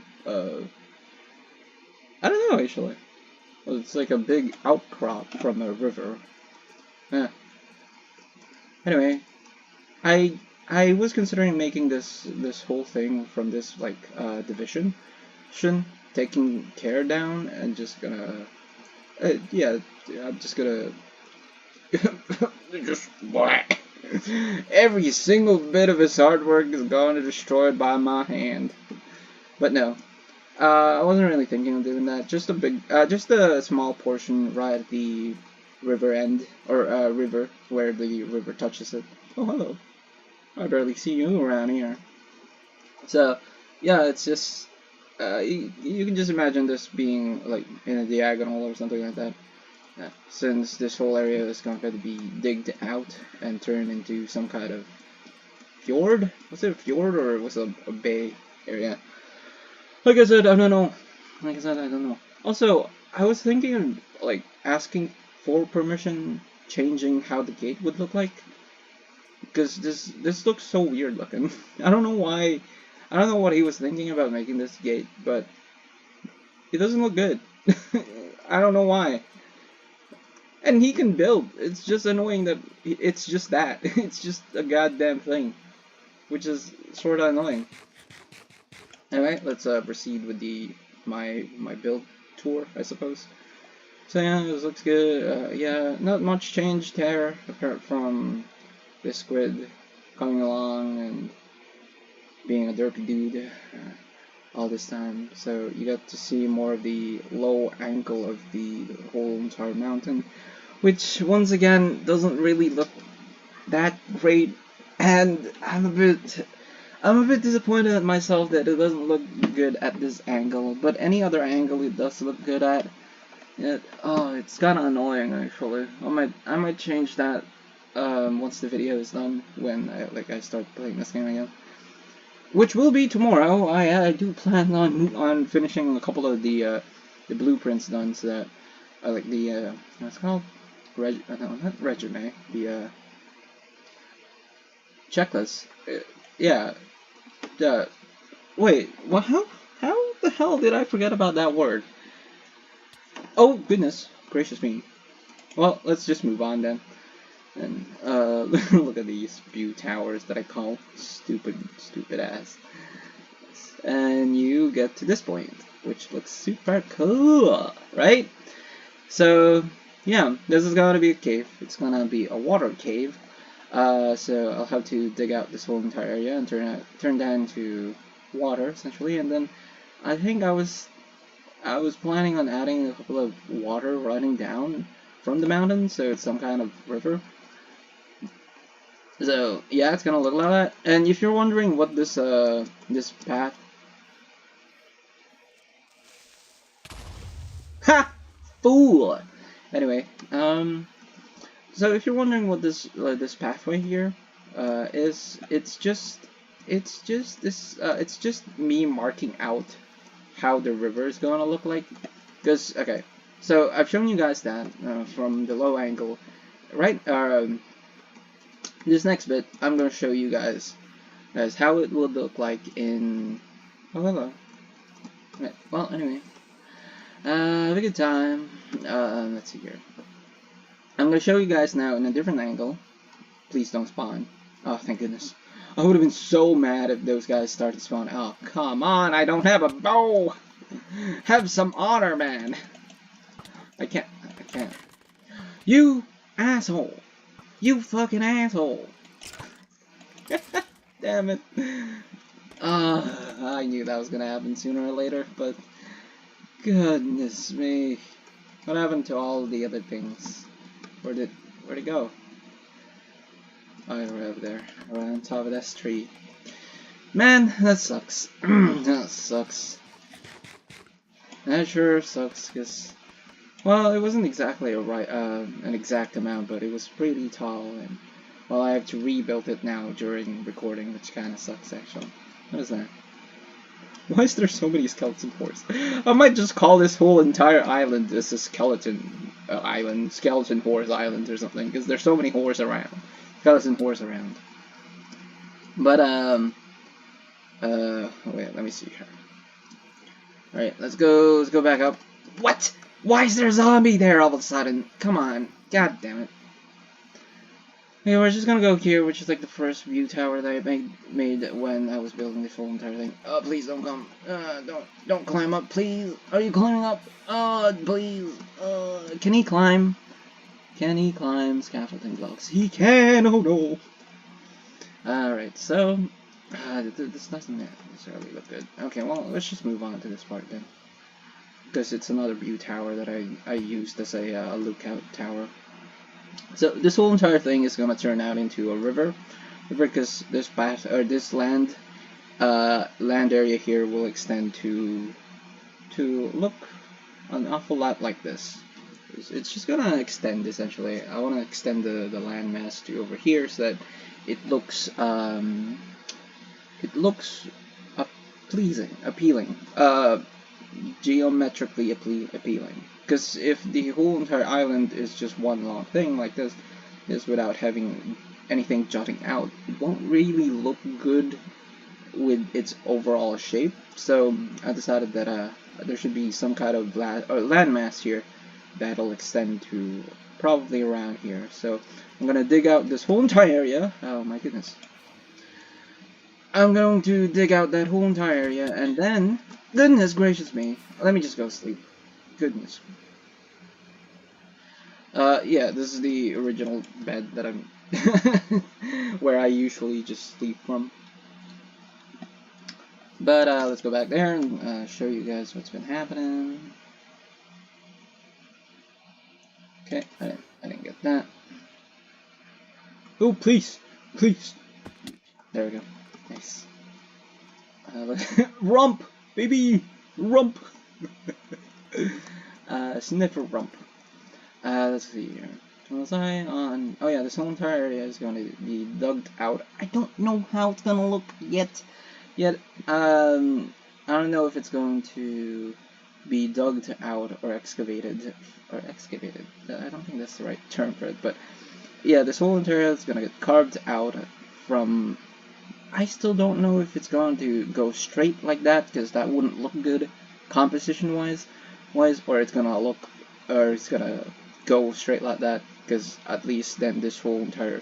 I don't know actually. Well, it's like a big outcrop from a river. Yeah. Anyway, I was considering making this whole thing from this like division, taking care down and just gonna yeah, I'm just gonna Just black. Every single bit of his artwork is gone and destroyed by my hand. But no, I wasn't really thinking of doing that. Just just a small portion right at the river end, or river where the river touches it. Oh, hello. I barely see you around here. So, yeah, it's just you can just imagine this being like in a diagonal or something like that. Since this whole area is going to be digged out and turned into some kind of fjord. Was it a fjord or was it a bay area? Like I said, I don't know. Like I said, I don't know. Also, I was thinking of like asking for permission, changing how the gate would look like, because this looks so weird looking. I don't know why. I don't know what he was thinking about making this gate, but it doesn't look good. I don't know why. And he can build. It's just annoying that it's just that. It's just a goddamn thing, which is sort of annoying. Anyway, let's proceed with my build tour, I suppose. So yeah, this looks good. Yeah, not much changed there apart from this squid coming along and being a derpy dude all this time. So you got to see more of the low angle of the whole entire mountain, which once again doesn't really look that great, and I'm a bit disappointed at myself that it doesn't look good at this angle, but any other angle it does look good at. It's kind of annoying actually. I might change that once the video is done, when I start playing this game again, which will be tomorrow. I do plan on finishing a couple of the blueprints done, so that like the what's it called, no, not resume, the checklist. Yeah. Wait, what? How the hell did I forget about that word? Oh, goodness gracious me. Well, let's just move on then. And, look at these view towers that I call stupid ass. And you get to this point, which looks super cool, right? So, yeah, this is gonna be a cave. It's gonna be a water cave. So I'll have to dig out this whole entire area and turn that into water, essentially. And then I think I was planning on adding a couple of water running down from the mountain, so it's some kind of river. So yeah, it's gonna look like that. And if you're wondering what this path, ha, fool. Anyway, so if you're wondering what this pathway here is, it's just me marking out how the river is gonna look like. Because okay, so I've shown you guys that from the low angle, right? This next bit, I'm gonna show you guys how it would look like in. Oh, hello. Right, well, anyway, have a good time. Let's see here. I'm gonna show you guys now in a different angle. Please don't spawn. Oh, thank goodness. I would have been so mad if those guys started spawning. Oh, come on, I don't have a bow! Have some honor, man! I can't. You asshole! You fucking asshole! Damn it. I knew that was gonna happen sooner or later, but goodness me. What happened to all the other things? Where'd it go? Oh, right over there, right on top of this tree. Man, that sucks. That sucks. That sure sucks, cause, well, it wasn't exactly an exact amount, but it was pretty tall, and well, I have to rebuild it now during recording, which kind of sucks actually. What is that? Why is there so many skeleton horse? I might just call this whole entire island as a skeleton island, skeleton horse island or something, because there's so many horse around. Skeleton horse around. But wait, let me see here. Alright, let's go back up. What? Why is there a zombie there all of a sudden? Come on. God damn it. Okay, we're just gonna go here, which is like the first view tower that I made when I was building this whole entire thing. Oh, please don't come. Don't climb up, please. Are you climbing up? Oh, please. Can he climb? Can he climb scaffolding blocks? He can! Oh no! Alright, so... this doesn't necessarily look good. Okay, well, let's just move on to this part then. Because it's another view tower that I used as a lookout tower. So this whole entire thing is gonna turn out into a river, because this land area here will extend to look an awful lot like this. It's just gonna extend essentially. I want to extend the landmass to over here so that it looks appealing, geometrically appealing. Because if the whole entire island is just one long thing like this without having anything jutting out, it won't really look good with its overall shape. So I decided that there should be some kind of landmass here that'll extend to probably around here. So I'm gonna dig out this whole entire area. Oh my goodness. I'm going to dig out that whole entire area, and then, goodness gracious me, let me just go sleep. Goodness. Yeah, this is the original bed that I'm where I usually just sleep from. But let's go back there and show you guys what's been happening. Okay, I didn't get that. Oh, please, please. There we go. Nice. Rump, baby, rump. Sniffer rump. Let's see here. Was I on? Oh yeah, this whole entire area is going to be dug out. I don't know how it's gonna look yet. I don't know if it's going to be dug out or excavated. I don't think that's the right term for it, but yeah, this whole entire area is gonna get carved out from. I still don't know if it's going to go straight like that, because that wouldn't look good composition wise, or it's gonna go straight like that, because at least then this whole entire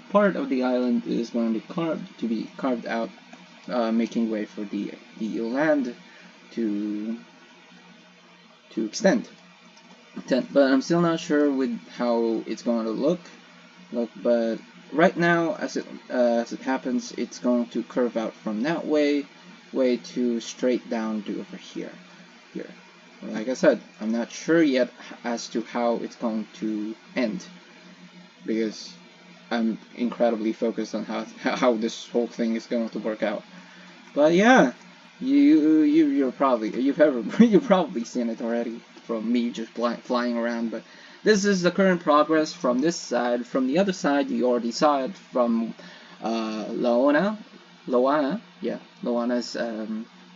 part of the island is going to be carved out, making way for the land to extend. But I'm still not sure with how it's going to look. But right now, as it happens, it's going to curve out from that way to straight down to over here. Like I said, I'm not sure yet as to how it's going to end, because I'm incredibly focused on how this whole thing is going to work out. But yeah, you've probably seen it already from me just flying around. But this is the current progress from this side. From the other side, you already saw it from Loana's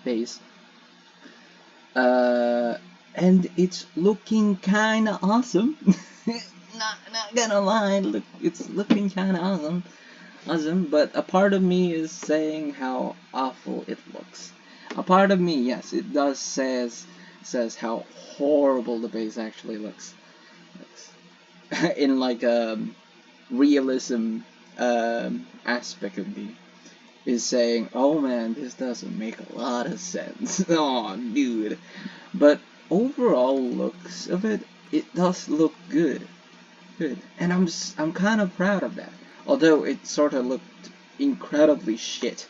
base. And it's looking kinda awesome. not gonna lie, it's looking kinda awesome. But a part of me is saying how awful it looks. A part of me, yes, it does says how horrible the base actually looks. In like a realism aspect of me. Is saying, oh man, this doesn't make a lot of sense. Oh, dude. But overall looks of it, it does look good. And I'm kind of proud of that. Although it sort of looked incredibly shit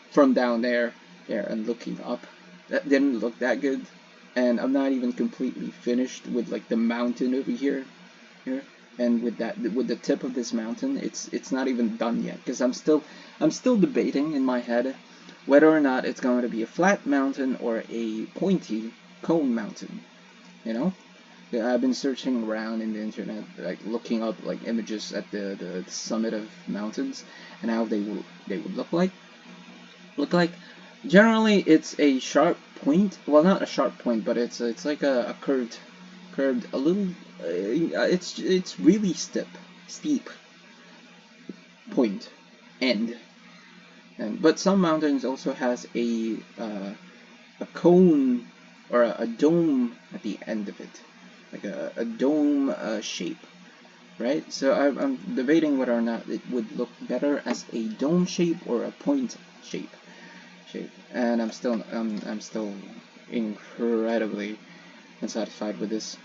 from down there and looking up. That didn't look that good. And I'm not even completely finished with like the mountain over here. And with the tip of this mountain, it's not even done yet, because I'm still debating in my head whether or not it's going to be a flat mountain or a pointy cone mountain. Yeah, I've been searching around in the internet, like looking up like images at the summit of mountains and how they would look like. Generally, it's a sharp point. Well, not a sharp point, but it's like a curved a little. It's really steep point end. But some mountains also has a cone or a dome at the end of it, like a dome shape, right? So I'm debating whether or not it would look better as a dome shape or a point shape, and I'm still incredibly unsatisfied with this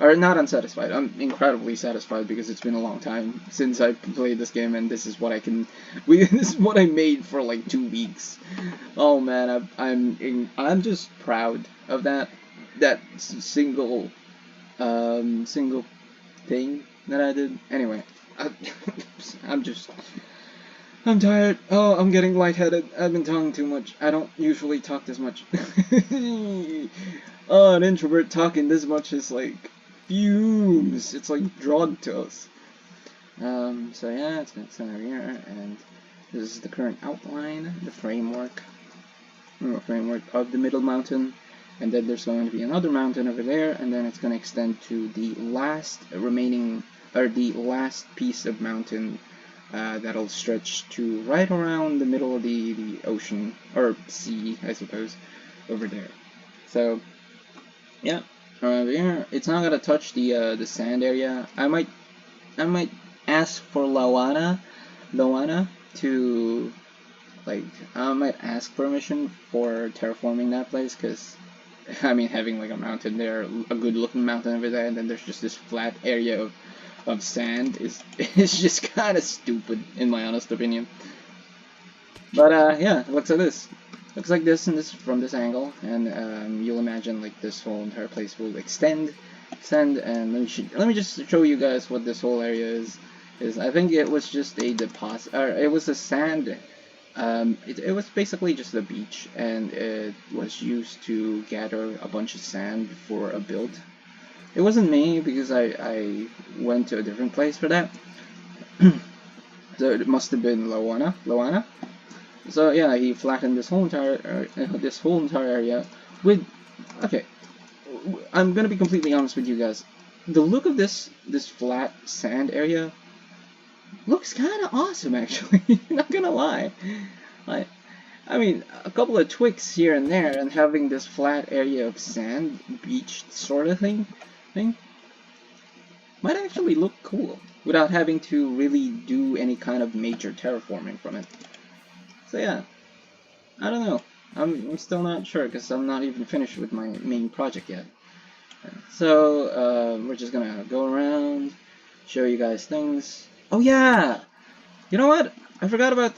or not unsatisfied. I'm incredibly satisfied because it's been a long time since I played this game, and this is what I can. This is what I made for like 2 weeks. Oh man, I'm just proud of that single single thing that I did. Anyway, I'm just. I'm tired. Oh, I'm getting lightheaded. I've been talking too much. I don't usually talk this much. Oh, an introvert talking this much is like fumes. It's like drug to us. So yeah, it's gonna center here, and this is the current outline, the framework of the middle mountain, and then there's going to be another mountain over there, and then it's going to extend to the last remaining, or the last piece of mountain that'll stretch to right around the middle of the ocean, or sea, I suppose, over there. So, yeah, over here, it's not gonna touch the sand area. I might ask for Loana to, like, I might ask permission for terraforming that place, because, I mean, having like a mountain there, a good looking mountain over there, and then there's just this flat area of sand is just kind of stupid, in my honest opinion. But yeah, it looks like this. Looks like this, and this from this angle, and you'll imagine like this whole entire place will extend, and let me just show you guys what this whole area is. I think it was just a deposit, or it was a sand. It was basically just a beach, and it was used to gather a bunch of sand for a build. It wasn't me, because I went to a different place for that. So it must have been Loana. So yeah, he flattened this whole entire area with. Okay, I'm gonna be completely honest with you guys. The look of this flat sand area looks kind of awesome, actually. Not gonna lie. I mean, a couple of twigs here and there, and having this flat area of sand, beach sort of thing, might actually look cool without having to really do any kind of major terraforming from it. So yeah, I don't know. I'm still not sure, because I'm not even finished with my main project yet. So we're just gonna go around, show you guys things. Oh yeah, you know what? I forgot about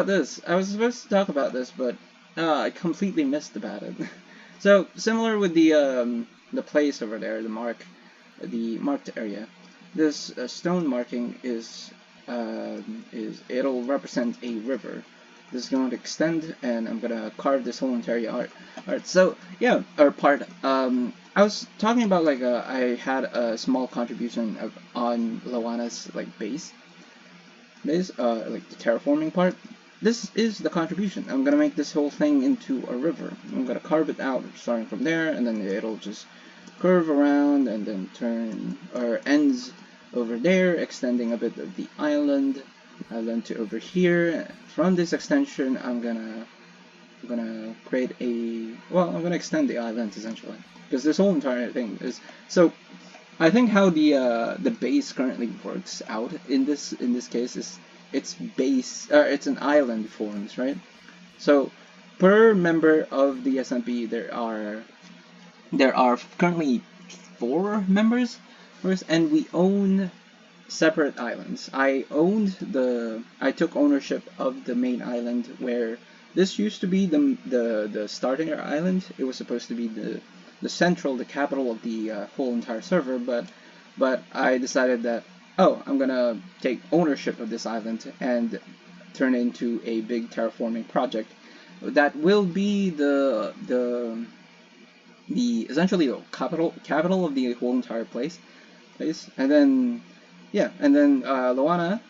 this. I was supposed to talk about this, but I completely missed about it. So similar with the place over there, the marked area. This stone marking is it'll represent a river. This is going to extend, and I'm gonna carve this whole entire art. Alright, so yeah, our part. I was talking about like I had a small contribution on Loana's like base, like the terraforming part. This is the contribution. I'm gonna make this whole thing into a river. I'm gonna carve it out, starting from there, and then it'll just curve around and then turn, or ends over there, extending a bit of the island to over here. From this extension, I'm gonna create I'm gonna extend the island essentially, because this whole entire thing is so. I think how the base currently works out in this case is it's an island forms, right? So per member of the SMP, there are currently 4 members, and we own separate islands. I took ownership of the main island, where this used to be the starting island. It was supposed to be the capital of the whole entire server, but I decided that, oh, I'm gonna take ownership of this island and turn it into a big terraforming project that will be essentially the capital of the whole entire place, and then yeah, and then Loana,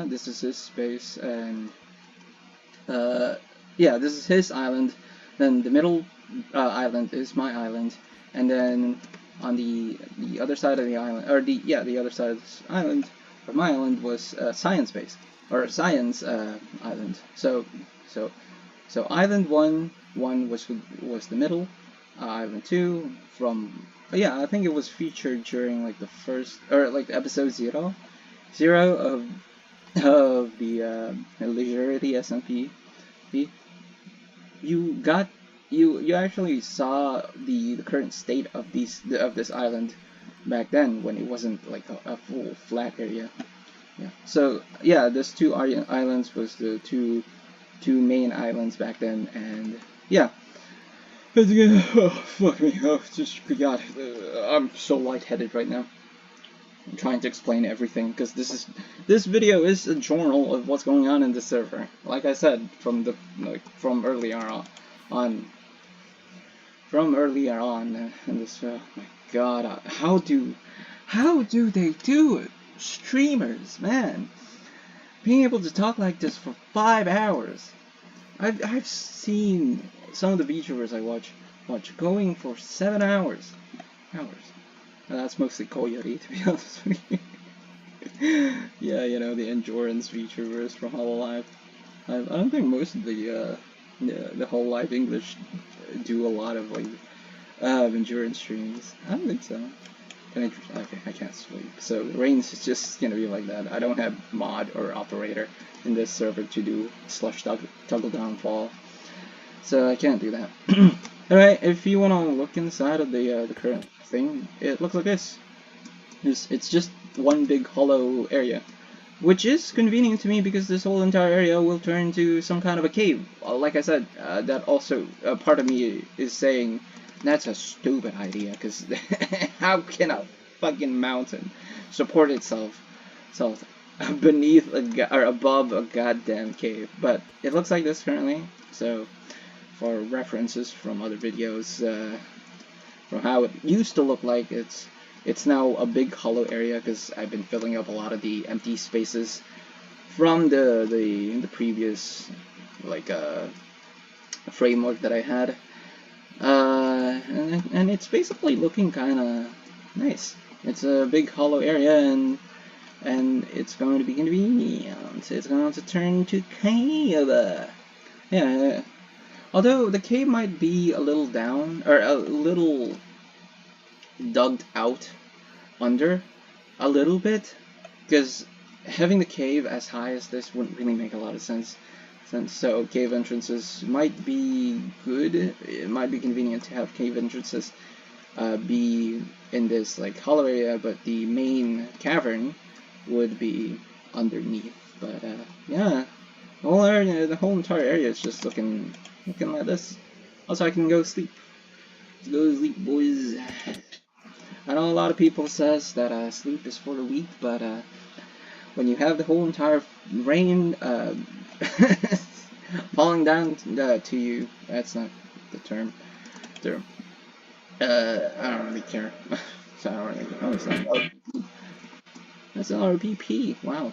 this is his space, and yeah, this is his island. Then the middle island is my island, and then on the other side of the island, or the other side of this island, or my island, was science base, or science island. So island one was the middle. Island 2 from, yeah, I think it was featured during like the first, or like episode 0 of the Leisurity SMP. You got you actually saw the current state of this island back then when it wasn't like a full flat area. Yeah. So yeah, this two islands was the two main islands back then, and yeah. Oh, fuck me. Oh, just God. I'm so lightheaded right now. I'm trying to explain everything because this video is a journal of what's going on in the server. Like I said from earlier on in this. Oh my God, how do they do it? Streamers, man, being able to talk like this for 5 hours. I've seen some of the VTubers I watch going for 7 hours. That's mostly Coyote, to be honest with you. Yeah, you know, the endurance VTubers from Hololive. I don't think most of the Hololive English do a lot of like endurance streams. I don't think so. Okay, I can't sleep. So Reigns is just gonna be like that. I don't have mod or operator in this server to do toggle downfall, so I can't do that. Alright, if you wanna look inside of the current thing, it looks like this. It's just one big hollow area, which is convenient to me because this whole entire area will turn into some kind of a cave. Like I said, that also part of me is saying that's a stupid idea, because how can a fucking mountain support itself beneath or above a goddamn cave? But it looks like this currently, so for references from other videos, from how it used to look like, it's now a big hollow area because I've been filling up a lot of the empty spaces from the previous like framework that I had. And it's basically looking kind of nice. It's a big hollow area, and it's going to be convenient. It's going to turn to cave. Yeah. Although the cave might be a little down, or a little dug out under, a little bit, because having the cave as high as this wouldn't really make a lot of sense. So cave entrances might be good. It might be convenient to have cave entrances be in this like hollow area, but the main cavern would be underneath. But yeah, the whole entire area is just looking like this. Also, I can go sleep. Let's go to sleep, boys. I know a lot of people says that sleep is for the weak, but when you have the whole entire rain falling down to you, that's not the term. I don't really care. So I don't really. Oh, it's not. That's another PP. Wow.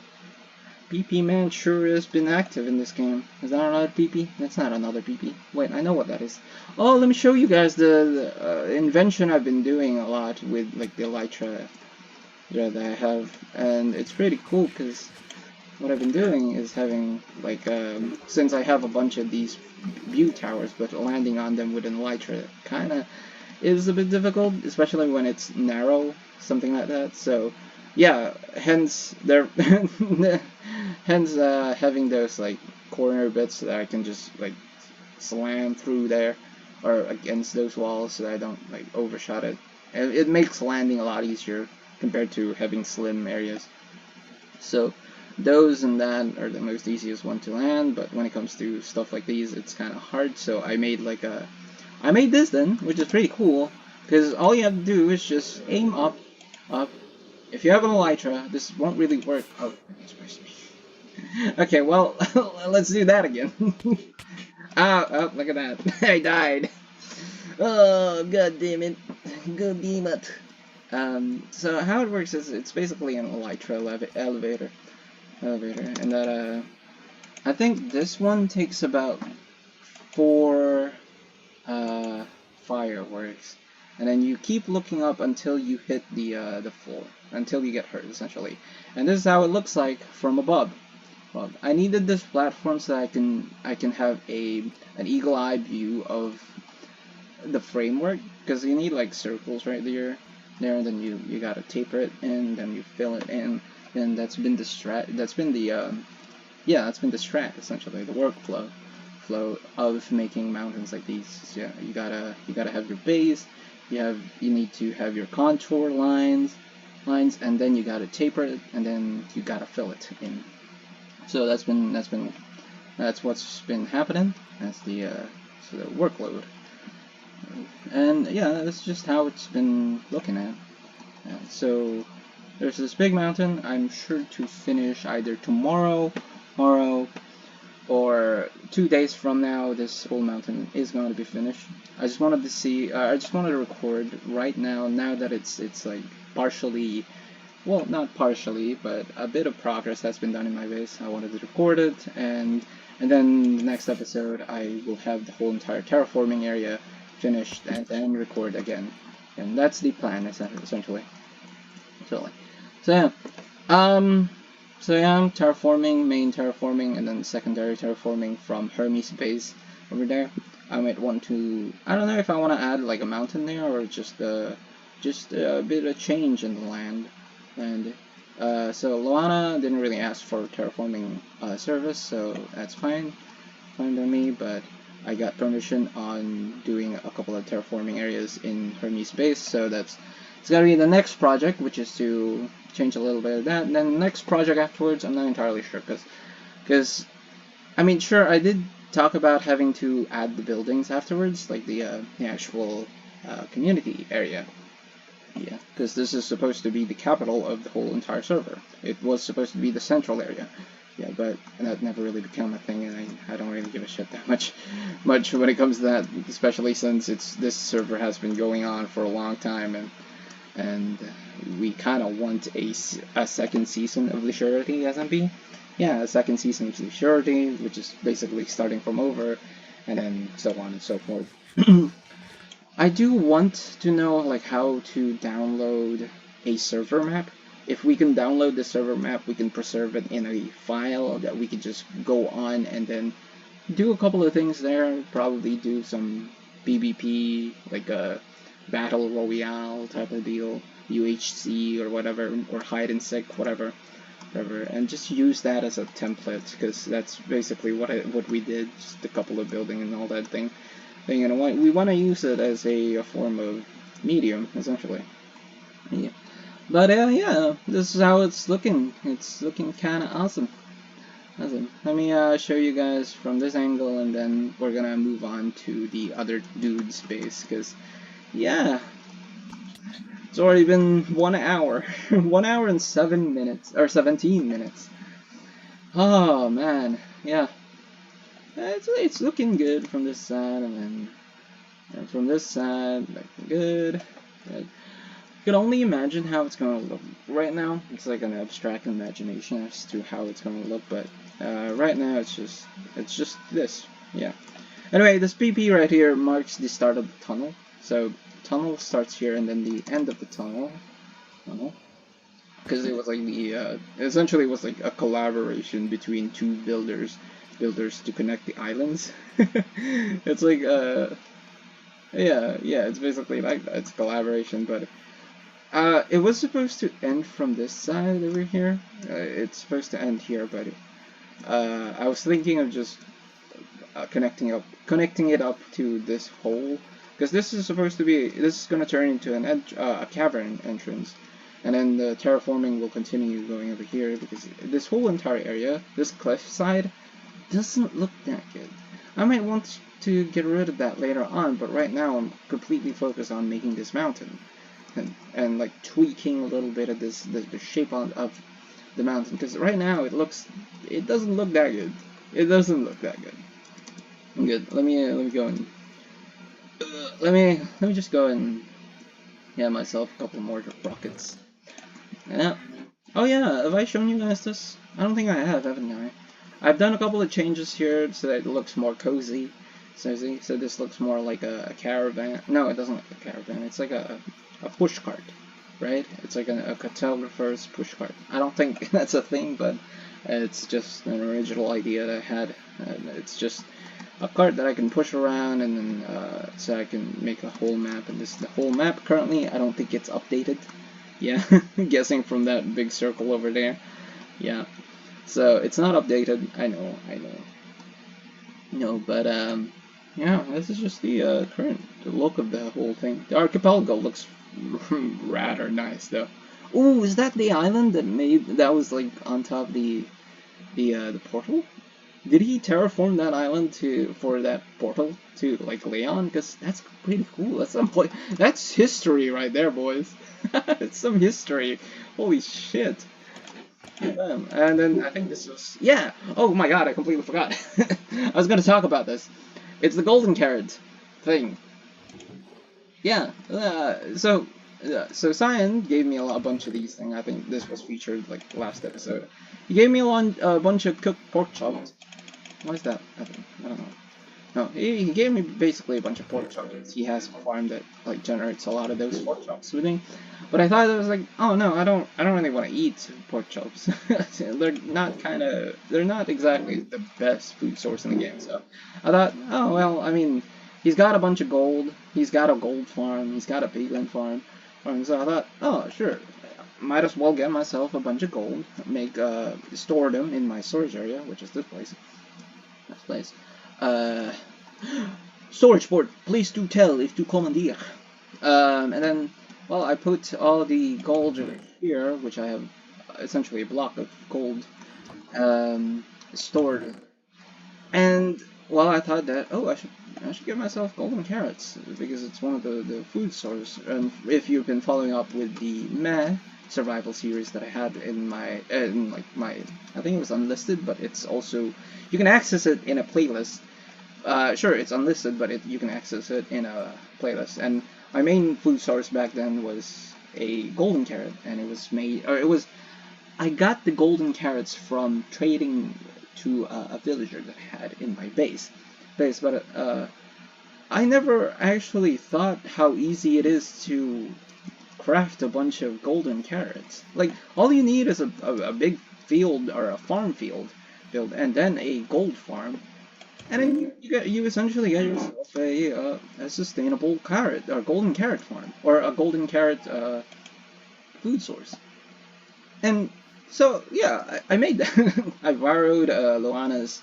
PP man sure has been active in this game. Is that another PP? That's not another PP. Wait, I know what that is. Oh, let me show you guys the invention I've been doing a lot with like the elytra that I have, and it's pretty cool because what I've been doing is having like since I have a bunch of these view towers, but landing on them with an elytra kind of is a bit difficult, especially when it's narrow, something like that. So yeah, hence having those like corner bits that I can just like slam through there or against those walls so that I don't like overshot it. And it makes landing a lot easier compared to having slim areas. So those and that are the most easiest one to land, but when it comes to stuff like these, it's kind of hard. So I made this then, which is pretty cool, because all you have to do is just aim up. If you have an elytra, this won't really work. Oh, okay, well, let's do that again. Oh, look at that. I died. Oh, god damn it. God damn it. So how it works is it's basically an elytra elevator, and that, I think this one takes about 4, fireworks, and then you keep looking up until you hit the floor, until you get hurt, essentially. And this is how it looks like from above. Well, I needed this platform so that I can have an eagle eye view of the framework, because you need like circles right there, and then you gotta taper it in, then you fill it in, and that's been the strat essentially, the workflow workflow of making mountains like these. So, yeah, you gotta have your base. You need to have your contour lines, and then you gotta taper it, and then you gotta fill it in. So that's what's been happening. That's the workload. And yeah, that's just how it's been looking at. So there's this big mountain. I'm sure to finish either tomorrow, or 2 days from now. This whole mountain is going to be finished. I just wanted to see. I just wanted to record right now. Now that it's like partially, well, not partially, but a bit of progress has been done in my base. I wanted to record it, and then the next episode I will have the whole entire terraforming area finished and then record again. And that's the plan, essentially. So yeah, terraforming, main terraforming, and then secondary terraforming from Hermes base over there. I might want to, I don't know if I want to add like a mountain there or just a bit of change in the land. And so Luana didn't really ask for terraforming service, so that's fine by me. But I got permission on doing a couple of terraforming areas in Hermes base, so it's gotta be the next project, which is to change a little bit of that. And then the next project afterwards, I'm not entirely sure, because I mean, sure, I did talk about having to add the buildings afterwards, like the actual community area. Yeah, because this is supposed to be the capital of the whole entire server. It was supposed to be the central area. Yeah, but that never really became a thing, and I don't really give a shit that much when it comes to that, especially since this server has been going on for a long time, and we kind of want a second season of Leisurity SMP. Yeah, a second season of Leisurity, which is basically starting from over, and then so on and so forth. I do want to know like how to download a server map. If we can download the server map, we can preserve it in a file that we can just go on and then do a couple of things there. Probably do some PvP, like a battle royale type of deal, UHC or whatever, or hide and seek, whatever, and just use that as a template, because that's basically what we did, just a couple of building and all that thing. You know, we want to use it as a form of medium, essentially. Yeah. But yeah, this is how it's looking. It's looking kind of awesome. Let me show you guys from this angle, and then we're gonna move on to the other dude's space, because yeah, it's already been 1 hour. 1 hour and 7 minutes, or 17 minutes. Oh man, yeah. It's looking good from this side, and then from this side, looking good. I can only imagine how it's going to look right now. It's like an abstract imagination as to how it's going to look, but right now it's just this. Yeah. Anyway, this PP right here marks the start of the tunnel. So tunnel starts here, and then the end of the tunnel. Because it was like essentially it was like a collaboration between two builders to connect the islands. It's like yeah, it's basically like that. It's collaboration, but it was supposed to end from this side over here. It's supposed to end here, but I was thinking of just connecting it up to this hole, because this is going to turn into a cavern entrance. And then the terraforming will continue going over here, because this whole entire area, this cliff side, doesn't look that good. I might want to get rid of that later on, but right now I'm completely focused on making this mountain and like tweaking a little bit of the shape of the mountain, because right now it doesn't look that good. It doesn't look that good. Good. Let me go and let me just go and get myself a couple more rockets. Yeah. Oh yeah, have I shown you guys this? I don't think I have, haven't I? I've done a couple of changes here so that it looks more cozy. So this looks more like a caravan. No, it doesn't look like a caravan. It's like a push cart, right? It's like a cartographer's push cart. I don't think that's a thing, but it's just an original idea that I had. It's just a cart that I can push around, and then so I can make a whole map. And this is the whole map currently. I don't think it's updated. Yeah, guessing from that big circle over there. Yeah. So it's not updated. I know. No, but yeah, this is just the current look of the whole thing. The archipelago looks rather nice, though. Ooh, is that the island that was like on top of the portal? Did he terraform that island for that portal to like Leon? Because that's pretty cool. That's history right there, boys. It's some history. Holy shit. And then I think this was, yeah. Oh my god, I completely forgot. I was gonna talk about this. It's the golden carrot thing. Yeah. So Cyan gave me a bunch of these things. I think this was featured like last episode. He gave me a bunch of cooked pork chops. Why is that? I don't know. No, he gave me basically a bunch of pork chops. He has a farm that like generates a lot of those pork chops with me. But I thought it was like, oh no, I don't really want to eat pork chops. They're not exactly the best food source in the game. So I thought, oh well, I mean, he's got a bunch of gold. He's got a gold farm. He's got a pigland farm. And so I thought, oh sure, might as well get myself a bunch of gold. Store them in my storage area, which is this place. This place. Uh, Storage board, please do tell if to commandeer. And then, well, I put all the gold over here, which I have essentially a block of gold stored. And, well, I thought that, oh, I should give myself golden carrots because it's one of the food sources. And if you've been following up with the meh survival series that I had in my I think it was unlisted, but it's also you can access it in a playlist. Sure, it's unlisted, but you can access it in a playlist. And my main food source back then was a golden carrot, and I got the golden carrots from trading to a villager that I had in my base. But I never actually thought how easy it is to craft a bunch of golden carrots. Like, all you need is a big field or a farm field, and then a gold farm. And then you essentially get yourself a sustainable carrot or golden carrot farm or a golden carrot food source. And so yeah, I made that. I borrowed Loana's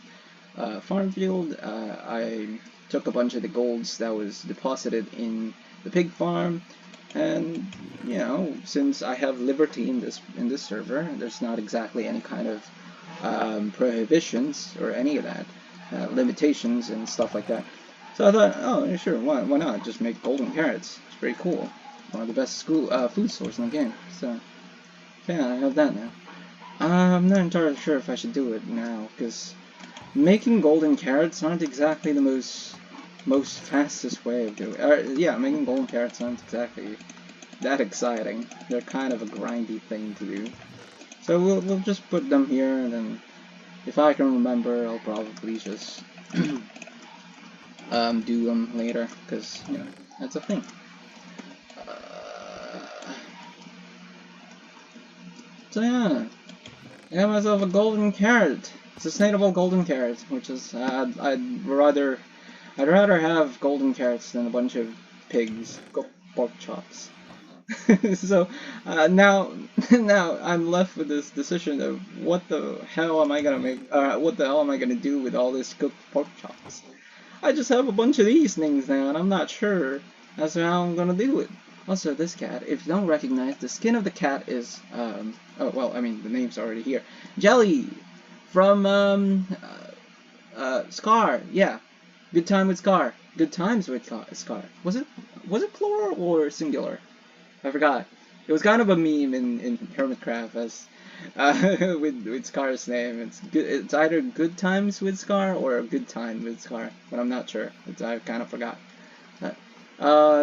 farm field. I took a bunch of the golds that was deposited in the pig farm, and you know, since I have liberty in this server, there's not exactly any kind of prohibitions or any of that. Limitations and stuff like that. So I thought, oh, sure, why not? Just make golden carrots. It's pretty cool. One of the best food source in the game. So, yeah, I have that now. I'm not entirely sure if I should do it now, because making golden carrots aren't exactly the most fastest way of doing it. Yeah, making golden carrots aren't exactly that exciting. They're kind of a grindy thing to do. So we'll just put them here, and then if I can remember, I'll probably just do them later, because, you know, that's a thing. So yeah, I got myself a golden carrot, sustainable golden carrot, which is, I'd rather have golden carrots than a bunch of pigs, pork chops. So now I'm left with this decision of what the hell am I gonna make? What the hell am I gonna do with all this cooked pork chops? I just have a bunch of these things now, and I'm not sure as to how I'm gonna do it. Also, this cat, if you don't recognize, the skin of the cat is oh well, I mean the name's already here. Jelly from Scar. Yeah, Good Time with Scar. Good Times with Scar. Was it plural or singular? I forgot. It was kind of a meme in Hermitcraft as with Scar's name. It's good. It's either Good Times with Scar or a Good Time with Scar, but I'm not sure. I kind of forgot.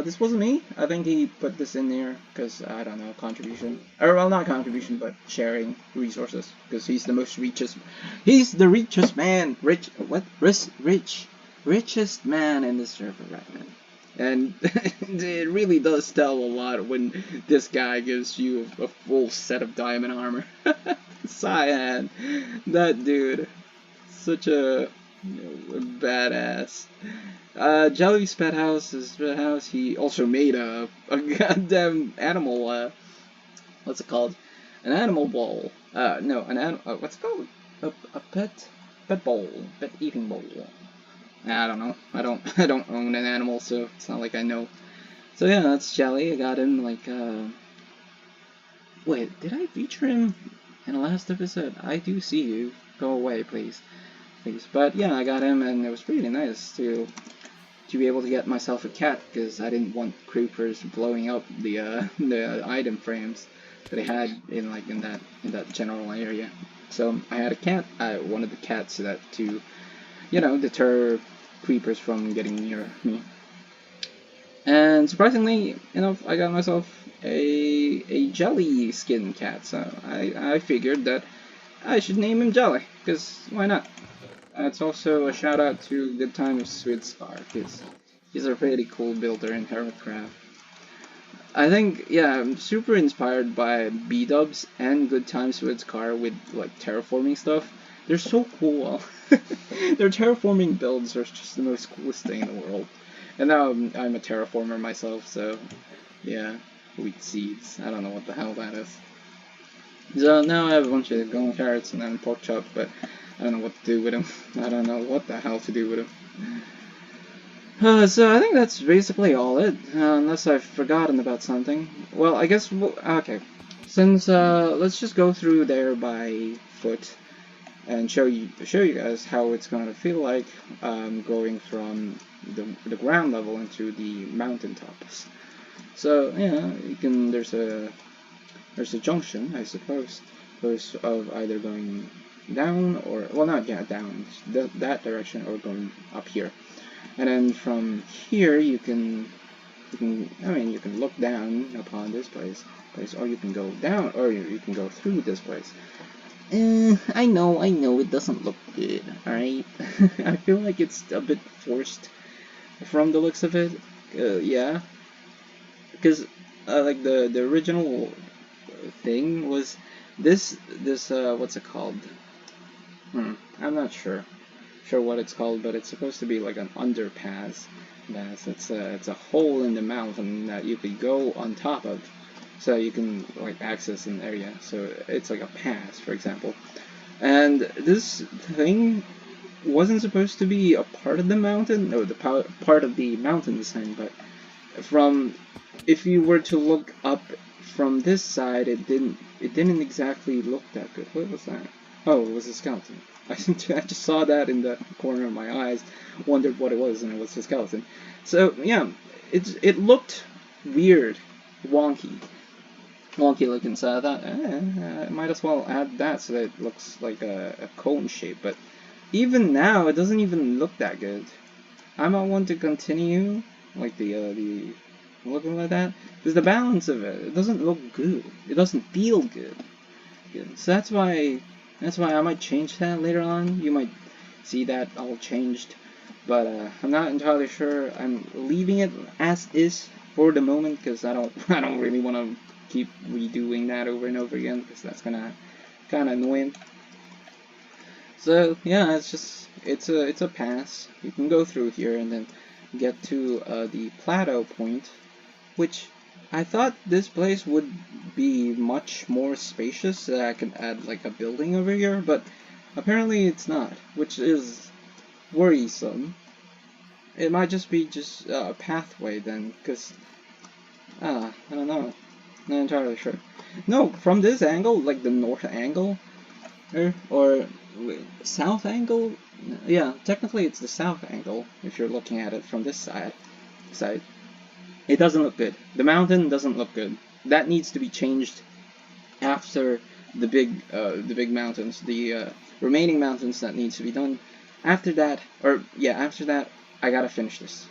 This wasn't me. I think he put this in there because I don't know, contribution, or well, not contribution, but sharing resources because he's the most richest. He's the richest man. Richest man in the server right now. And it really does tell a lot when this guy gives you a full set of diamond armor. Cyan, that dude, such a badass. Jelly's pet house, he also made a goddamn animal, what's it called? An animal bowl. No, what's it called? A pet bowl, pet eating bowl. I don't know. I don't own an animal, so it's not like I know. So yeah, that's Jelly. I got him like wait, did I feature him in the last episode? I do see you. Go away, please. Please. But yeah, I got him, and it was pretty nice to be able to get myself a cat, because I didn't want creepers blowing up the the item frames that I had in that general area. So I had a cat. I wanted the cat so that to deter creepers from getting near me. And surprisingly enough, I got myself a jelly skin cat. So I figured that I should name him Jelly, because why not? It's also a shout out to Good Times with Scar, because he's a pretty cool builder in Hermitcraft. I think, yeah, I'm super inspired by B-dubs and Good Times with Scar with, like, terraforming stuff. They're so cool. Their terraforming builds are just the most coolest thing in the world. And now I'm a terraformer myself, so, yeah, wheat seeds. I don't know what the hell that is. So now I have a bunch of golden carrots and then pork chops, but I don't know what to do with them. I don't know what the hell to do with them. So I think that's basically all it, unless I've forgotten about something. Well, I guess, okay. Since, let's just go through there by foot and show you guys how it's going to feel like going from the ground level into the mountaintops. So, yeah, there's a junction, I suppose, of either going down or, well, not, yeah, down, that direction, or going up here. And then from here, you can look down upon this place, or you can go down, or you can go through this place. I know, it doesn't look good, alright? I feel like it's a bit forced from the looks of it, yeah. Because, like, the original thing was this, what's it called? I'm not sure what it's called, but it's supposed to be like an underpass. It's a hole in the mountain that you could go on top of, so you can like access an area. So it's like a pass, for example. And this thing wasn't supposed to be a part of the mountain, no, the part of the mountain design, but if you were to look up from this side, it didn't exactly look that good. What was that? Oh, it was a skeleton. I just saw that in the corner of my eyes, wondered what it was, and it was a skeleton. So yeah, it looked weird, wonky looking. So I thought, I might as well add that so that it looks like a cone shape. But even now, it doesn't even look that good. I might want to continue like the looking like that, because the balance of it doesn't look good. It doesn't feel good. So that's why I might change that later on. You might see that all changed, but I'm not entirely sure. I'm leaving it as is for the moment, because I don't really want to keep redoing that over and over again, because that's gonna kind of annoying. So yeah, it's a pass. You can go through here and then get to the plateau point, which I thought this place would be much more spacious, so that I could add like a building over here, but apparently it's not, which is worrisome. It might just be a pathway then, because, I don't know, not entirely sure. No, from this angle, like the north angle, or south angle, yeah, technically it's the south angle, if you're looking at it from this side. It doesn't look good. The mountain doesn't look good. That needs to be changed after the big mountains, the remaining mountains that needs to be done. After that, I gotta finish this,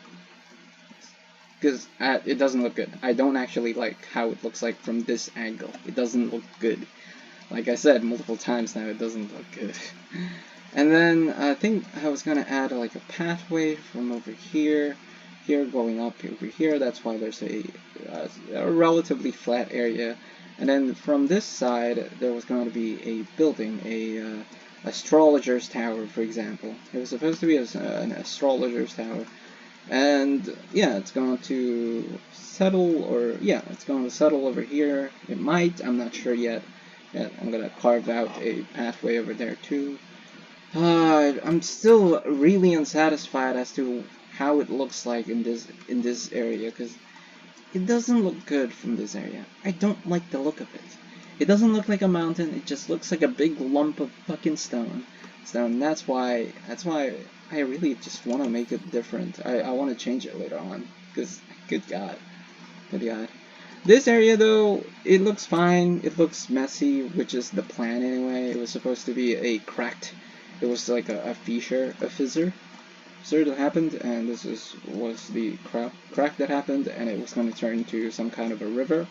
because it doesn't look good. I don't actually like how it looks like from this angle. It doesn't look good. Like I said multiple times now, it doesn't look good. And then I think I was gonna add like a pathway from over here going up over here. That's why there's a relatively flat area. And then from this side, there was going to be a building, a astrologer's tower, for example. It was supposed to be an astrologer's tower. And yeah, it's going to settle, it's going to settle over here. It might, I'm not sure yet. I'm going to carve out a pathway over there too. I'm still really unsatisfied as to how it looks like in this area, because it doesn't look good from this area. I don't like the look of it. It doesn't look like a mountain, it just looks like a big lump of fucking stone. That's why I really just want to make it different. I want to change it later on, because, good god. Good god. This area, though, it looks fine. It looks messy, which is the plan anyway. It was supposed to be a cracked, it was like a fissure that happened, and was the crack that happened, and it was going to turn into some kind of a river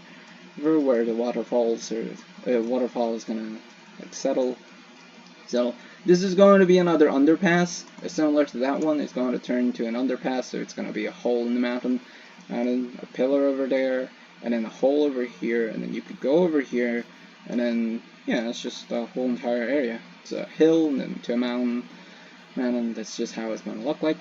where the waterfall is gonna like settle. So this is going to be another underpass, similar to that one. It's going to turn into an underpass, so it's going to be a hole in the mountain, and then a pillar over there, and then a hole over here, and then you could go over here, and then yeah, it's just the whole entire area. It's a hill and then to a mountain, and that's just how it's going to look like.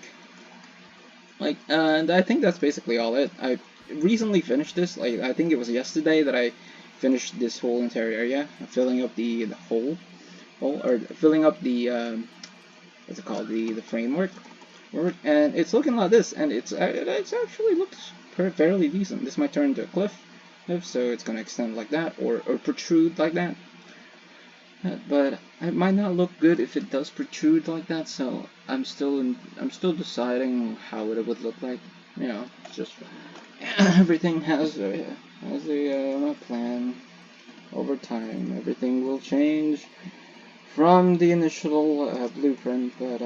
And I think that's basically all it. I recently finished this. Like, I think it was yesterday that I finished this whole entire area, filling up the hole, or filling up the what's it called, the framework, and it's looking like this, and it actually looks fairly decent. This might turn into a cliff, so it's gonna extend like that, or protrude like that. But it might not look good if it does protrude like that, so I'm still deciding how it would look like. You know, just everything has a plan. Over time, everything will change from the initial blueprint, but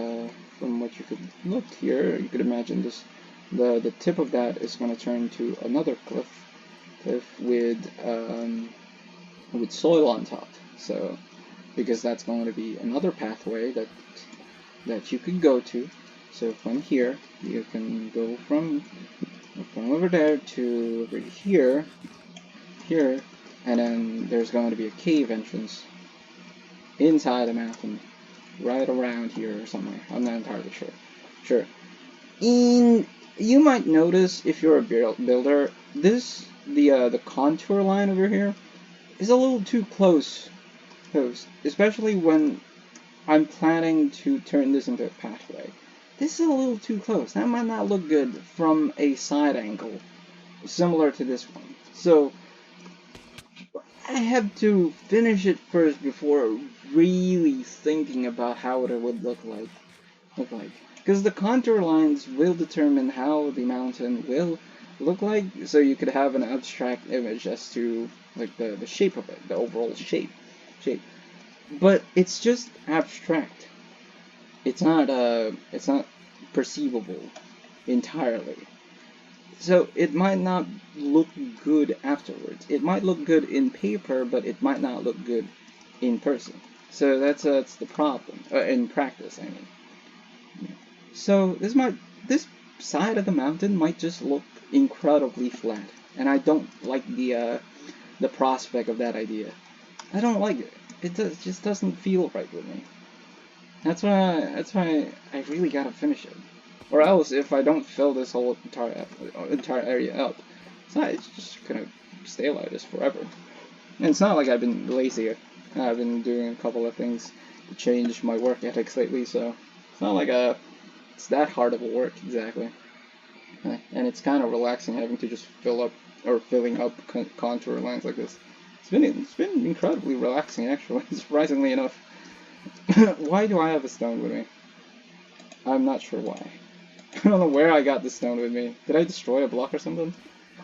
from what you could look here, you could imagine this. The tip of that is going to turn to another cliff with soil on top. So, because that's going to be another pathway that you could go to. So from here, you can go from over there to over here, and then there's going to be a cave entrance inside the mountain, right around here or somewhere. I'm not entirely sure. You might notice, if you're a builder, the contour line over here is a little too close, especially when I'm planning to turn this into a pathway. This is a little too close. That might not look good from a side angle, similar to this one. So I have to finish it first before really thinking about how it would look like. Because the contour lines will determine how the mountain will look like, so you could have an abstract image as to like the shape of it, the overall shape. But it's just abstract. It's not perceivable entirely. So it might not look good afterwards. It might look good in paper, but it might not look good in person. So that's the problem in practice, I mean. So this side of the mountain might just look incredibly flat, and I don't like the prospect of that idea. I don't like it. It just doesn't feel right with me. That's why I really gotta finish it. Or else, if I don't fill this whole entire area up, it's just gonna stay like this forever. And it's not like I've been lazy. I've been doing a couple of things to change my work ethics lately, so it's not like it's that hard of a work exactly. And it's kind of relaxing having to just filling up contour lines like this. It's been incredibly relaxing, actually, surprisingly enough. Why do I have a stone with me? I'm not sure why. I don't know where I got this stone with me. Did I destroy a block or something?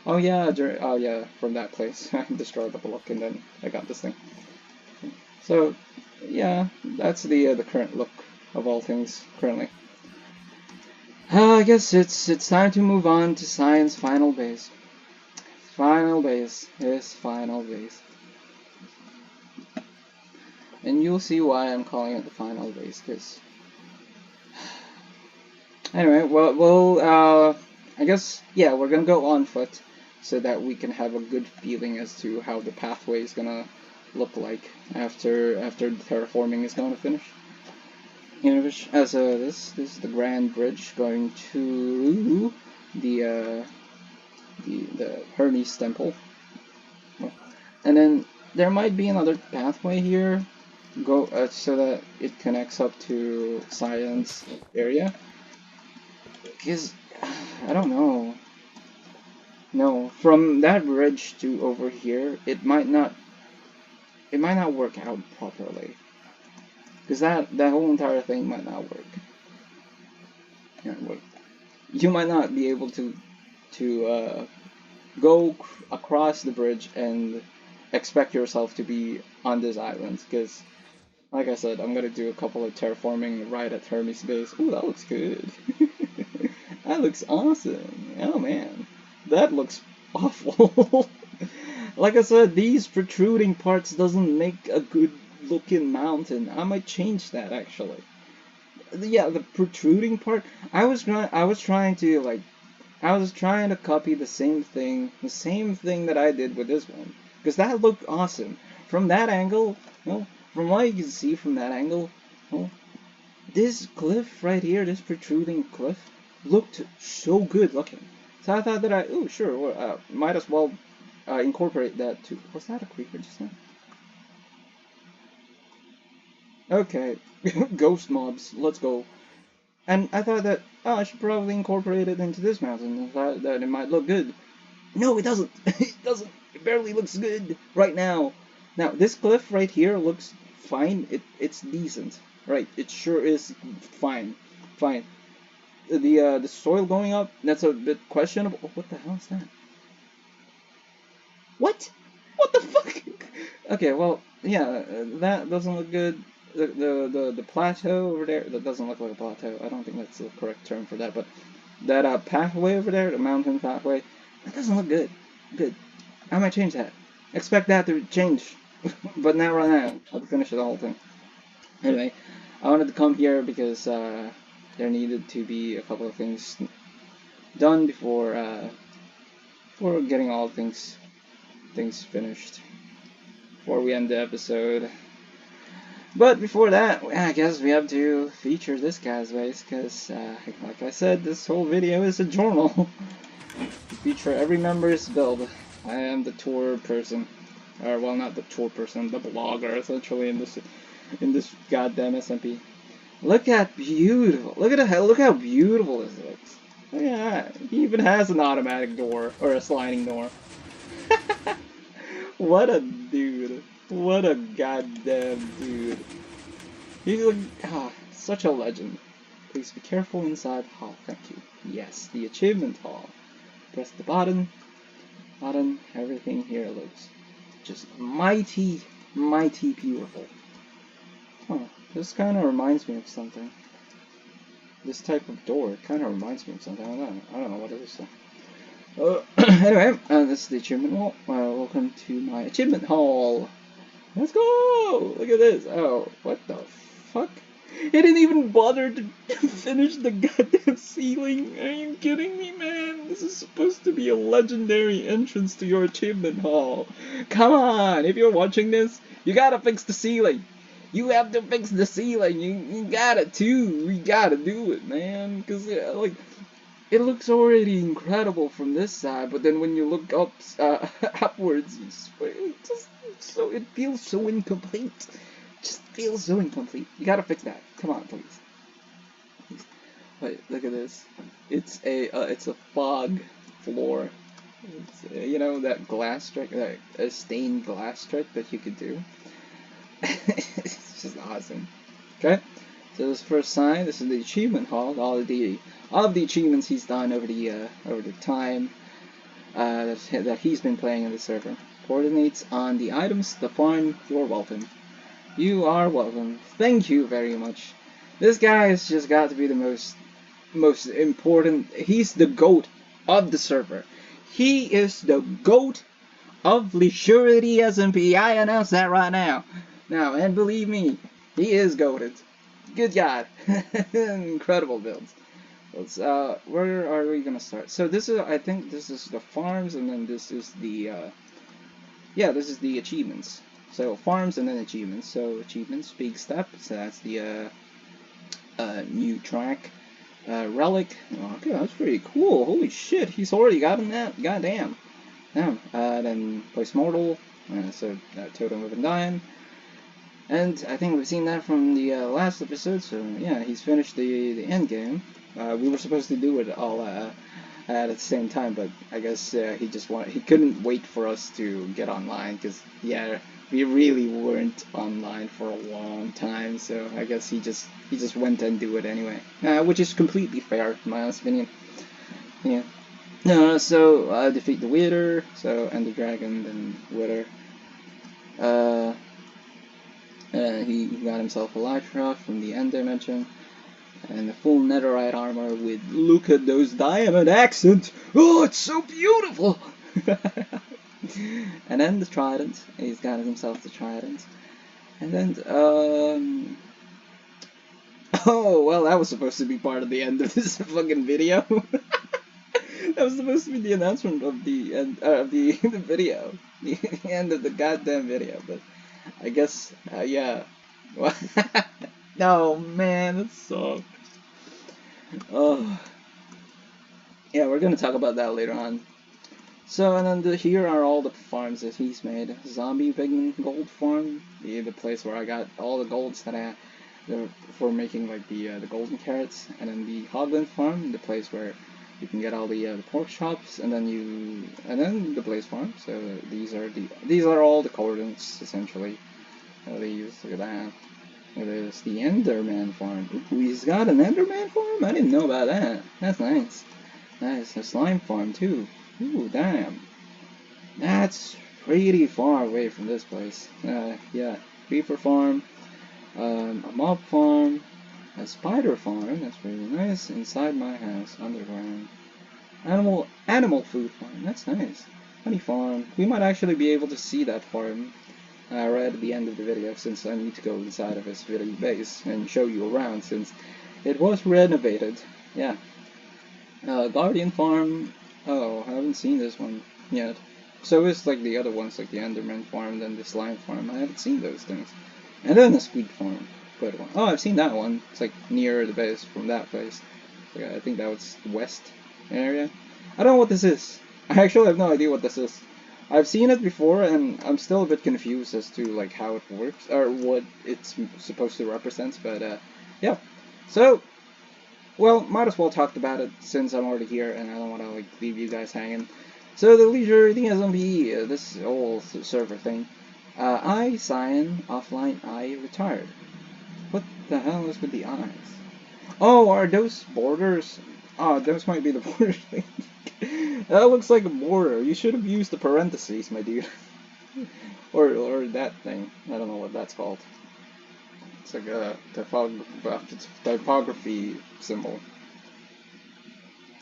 Oh yeah, from that place. I destroyed the block and then I got this thing. So, yeah, that's the current look of all things currently. I guess it's time to move on to science final base. Final base. Yes, final base. And you'll see why I'm calling it the final base, because... Anyway, well, I guess, yeah, we're gonna go on foot, so that we can have a good feeling as to how the pathway is gonna look like after the terraforming is gonna finish. This is the Grand Bridge going to the Hermes Temple, and then there might be another pathway here go so that it connects up to science area. Because I don't know. No, from that bridge to over here, it might not work out properly. Because that whole entire thing might not work. You might not be able to go across the bridge and expect yourself to be on this island. Because, like I said, I'm gonna do a couple of terraforming right at Hermes base. Ooh, that looks good. That looks awesome. Oh man, that looks awful. Like I said, these protruding parts doesn't make a good looking mountain. I might change that actually. Yeah, the protruding part. I was trying to copy the same thing that I did with this one, because that looked awesome from that angle. Well, from what you can see from that angle, well, this cliff right here, this protruding cliff, looked so good looking. So I thought that oh sure, well, might as well incorporate that too. Was that a creeper just now? Okay, ghost mobs, let's go. And I thought that, oh, I should probably incorporate it into this mountain. I thought that it might look good. No, it doesn't. It doesn't. It barely looks good right now. Now, this cliff right here looks fine. It's decent. Right, it sure is fine. Fine. The soil going up, that's a bit questionable. Oh, what the hell is that? What? What the fuck? Okay, well, yeah, that doesn't look good. The plateau over there, that doesn't look like a plateau. I don't think that's the correct term for that, but that pathway over there, the mountain pathway, that doesn't look good. Good. I might change that. Expect that to change, but not right now. I'll finish the whole thing. Anyway, I wanted to come here because there needed to be a couple of things done before getting all things finished before we end the episode. But before that, I guess we have to feature this guy's base, because, like I said, this whole video is a journal. Feature every member's build. I am the tour person. Or, well, not the tour person, the blogger, essentially, in this goddamn SMP. Look at beautiful. Look how beautiful this looks. Look at that. He even has an automatic door, or a sliding door. What a dude. What a goddamn dude. He's like, such a legend. Please be careful inside hall, thank you. Yes, the achievement hall. Press the button, everything here looks just mighty beautiful. Oh, this kind of reminds me of something. This type of door kind of reminds me of something. I don't know what it is. Anyway, this is the achievement hall. Welcome to my achievement hall. Let's go! Look at this. Oh, what the fuck? He didn't even bother to finish the goddamn ceiling. Are you kidding me, man? This is supposed to be a legendary entrance to your achievement hall. Come on, if you're watching this, you gotta fix the ceiling. You have to fix the ceiling. You gotta too. You gotta do it, man. Because, like, it looks already incredible from this side, but then when you look up upwards, it feels so incomplete. It just feels so incomplete. You gotta fix that. Come on, please. Wait, look at this. It's a fog floor. It's, you know, that glass trick, that stained glass trick that you could do. It's just awesome. Okay. So this first sign, this is the achievement hall. All of the achievements he's done over the time that he's been playing in the server. Coordinates on the items, the farm. You're welcome. You are welcome. Thank you very much. This guy has just got to be the most important. He's the GOAT of the server. He is the GOAT of Leisurity SMP. I announce that right now. Now, and believe me, he is GOATed. Good God. Incredible builds. Let's, where are we gonna start? So this is, I think this is the farms, and then this is the, this is the achievements. So farms and then achievements. So achievements, big step, so that's the, new track. Relic, okay, that's pretty cool. Holy shit, he's already gotten that, goddamn. Damn, then place mortal, so totem of a dime. And I think we've seen that from the last episode, so yeah, he's finished the end game. We were supposed to do it all at the same time, but I guess he couldn't wait for us to get online, because yeah, we really weren't online for a long time, so I guess he just went and do it anyway, which is completely fair in my honest opinion. Yeah. So defeat the Wither, so and the dragon, then Wither. He got himself a life rock from the end dimension, and a full netherite armor with, look at those diamond accents! Oh, it's so beautiful! And then the trident. He's got himself the trident. And then, oh, well, that was supposed to be part of the end of this fucking video. That was supposed to be the announcement of the end of the video. The end of the goddamn video, but I guess, yeah. No, man, that sucks. Oh. Yeah, we're gonna talk about that later on. So, and then here are all the farms that he's made. Zombie Vegan Gold Farm, the place where I got all the golds that I for making like the golden carrots, and then the Hoglin Farm, the place where you can get all the pork chops, and then the Blaze Farm. So these are all the coordinates essentially. They use, look at that. There's the Enderman Farm. Ooh, he's got an Enderman Farm? I didn't know about that. That's nice. Nice. A Slime Farm too. Ooh, damn. That's pretty far away from this place. Yeah. Creeper Farm. A Mob Farm. A Spider Farm. That's really nice. Inside my house. Underground. Animal Food Farm. That's nice. Honey Farm. We might actually be able to see that farm right at the end of the video, since I need to go inside of his video base and show you around, since it was renovated. Yeah. Guardian Farm. Oh, I haven't seen this one yet. So it's like the other ones, like the Enderman Farm, then the Slime Farm. I haven't seen those things. And then the Squid Farm. Good one. Oh, I've seen that one. It's like near the base from that place. So I think that was the west area. I don't know what this is. I actually have no idea what this is. I've seen it before, and I'm still a bit confused as to like how it works or what it's supposed to represent. But yeah. So, well, might as well talk about it since I'm already here, and I don't want to like leave you guys hanging. So the Leisurity SMP, this whole server thing. I Cyan offline. I retired. What the hell is with the eyes? Oh, are those borders? Oh, those might be the borders. That looks like a border. You should have used the parentheses, my dude. or that thing. I don't know what that's called. It's like a typography symbol.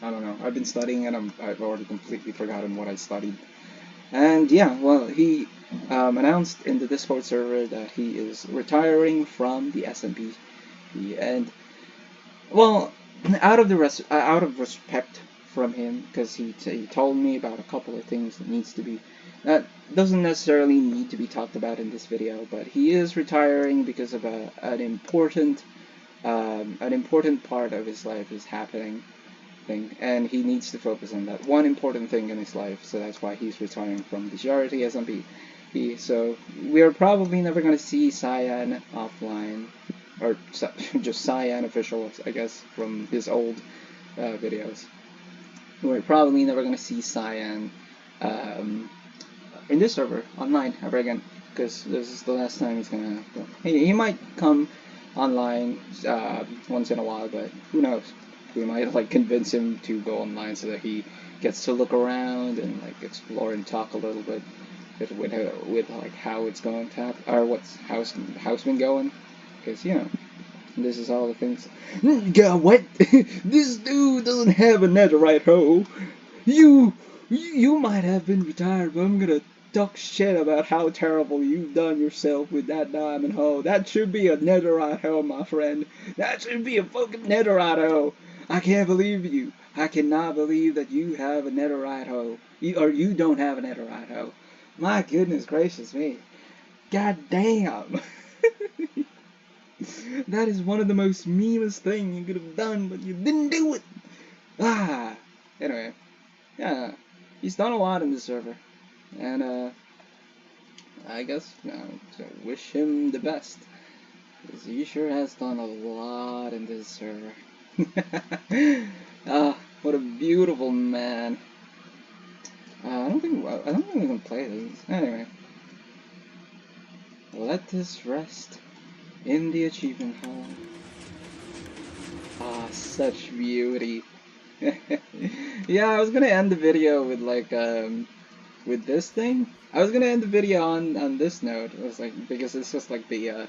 I don't know. I've been studying and I've already completely forgotten what I studied. And yeah, well, he announced in the Discord server that he is retiring from the SMP. And well, out of respect from him, because he told me about a couple of things that doesn't necessarily need to be talked about in this video, but he is retiring because of an important part of his life is happening, and he needs to focus on that one important thing in his life. So that's why he's retiring from the Leisurity SMP. So we're probably never going to see Cyan offline, or just Cyan official, I guess, from his old videos. We're probably never going to see Cyan in this server online ever again, because this is the last time he's going to go. He might come online once in a while, but who knows? We might like convince him to go online so that he gets to look around and like explore and talk a little bit with like how it's going to happen, or how's been going, because you know, this is all the things. God, what? This dude doesn't have a netherite hoe. You might have been retired, but I'm gonna talk shit about how terrible you've done yourself with that diamond hoe. That should be a netherite hoe, my friend. That should be a fucking netherite hoe. I can't believe you. I cannot believe that you have a netherite hoe. Or you don't have a netherite hoe. My goodness gracious me. God damn. That is one of the most meanest things you could have done, but you didn't do it. Anyway, yeah, he's done a lot in this server, and I guess to wish him the best, because he sure has done a lot in this server. Ah, what a beautiful man. I don't think we can play these. Anyway, let this rest in the achievement hall. Ah, such beauty. Yeah, I was gonna end the video with like with this thing. I was gonna end the video on this note. It was like, because it's just like the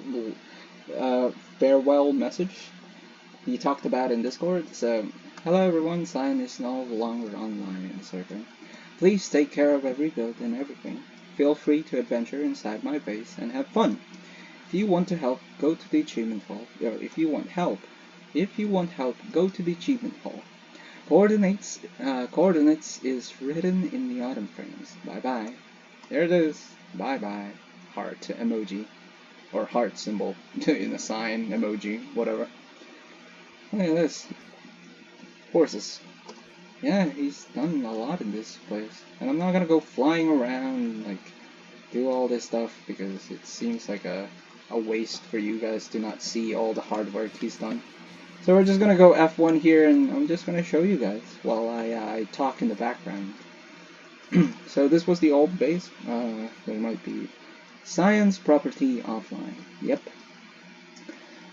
little farewell message he talked about in Discord. So, hello everyone, Cyan is no longer online in the server. Please take care of every build and everything. Feel free to adventure inside my base and have fun. If you want to help, go to the achievement hall. Or if you want help, go to the achievement hall. Coordinates is written in the item frames. Bye bye. There it is. Bye bye. Heart emoji. Or heart symbol in a sign emoji, whatever. Look at this. Horses. Yeah, he's done a lot in this place. And I'm not gonna go flying around, like, do all this stuff, because it seems like a waste for you guys to not see all the hard work he's done. So we're just gonna go F1 here, and I'm just gonna show you guys while I talk in the background. So this was the old base. There might be science property offline. Yep.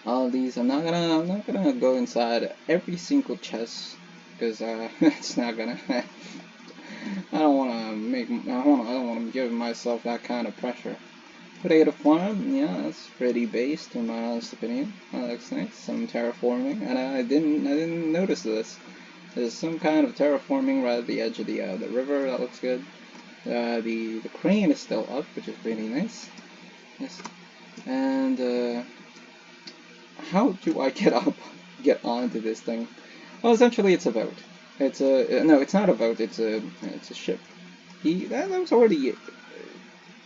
All of these. I'm not gonna go inside every single chest, because it's not gonna. I don't wanna give myself that kind of pressure. Potato farm, yeah, that's pretty based in my honest opinion. That looks nice. Some terraforming, and I didn't notice this. There's some kind of terraforming right at the edge of the river. That looks good. The crane is still up, which is pretty nice. Yes. And how do I get onto this thing? Well, essentially, it's a boat. It's a no, it's not a boat. It's a ship. That was already.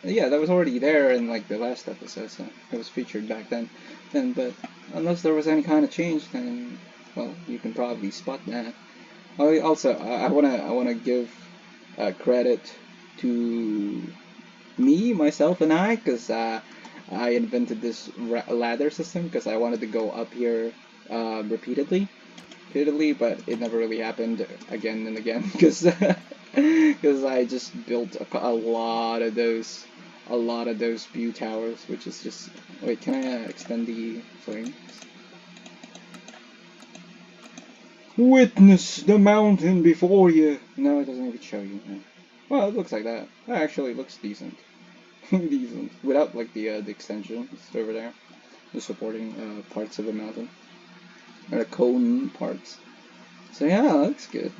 Yeah, that was already there in like the last episode, so it was featured back then. But unless there was any kind of change, then well, you can probably spot that. Also, I wanna give credit to myself, and I, because I invented this ladder system because I wanted to go up here repeatedly, but it never really happened again and again because I just built a lot of those view towers, which is just. Wait, can I extend the flames? Witness the mountain before you. No, it doesn't even show you. Well, it looks like that. That actually looks decent. Decent, without like the extensions over there, the supporting parts of the mountain, or the cone parts. So yeah, that looks good.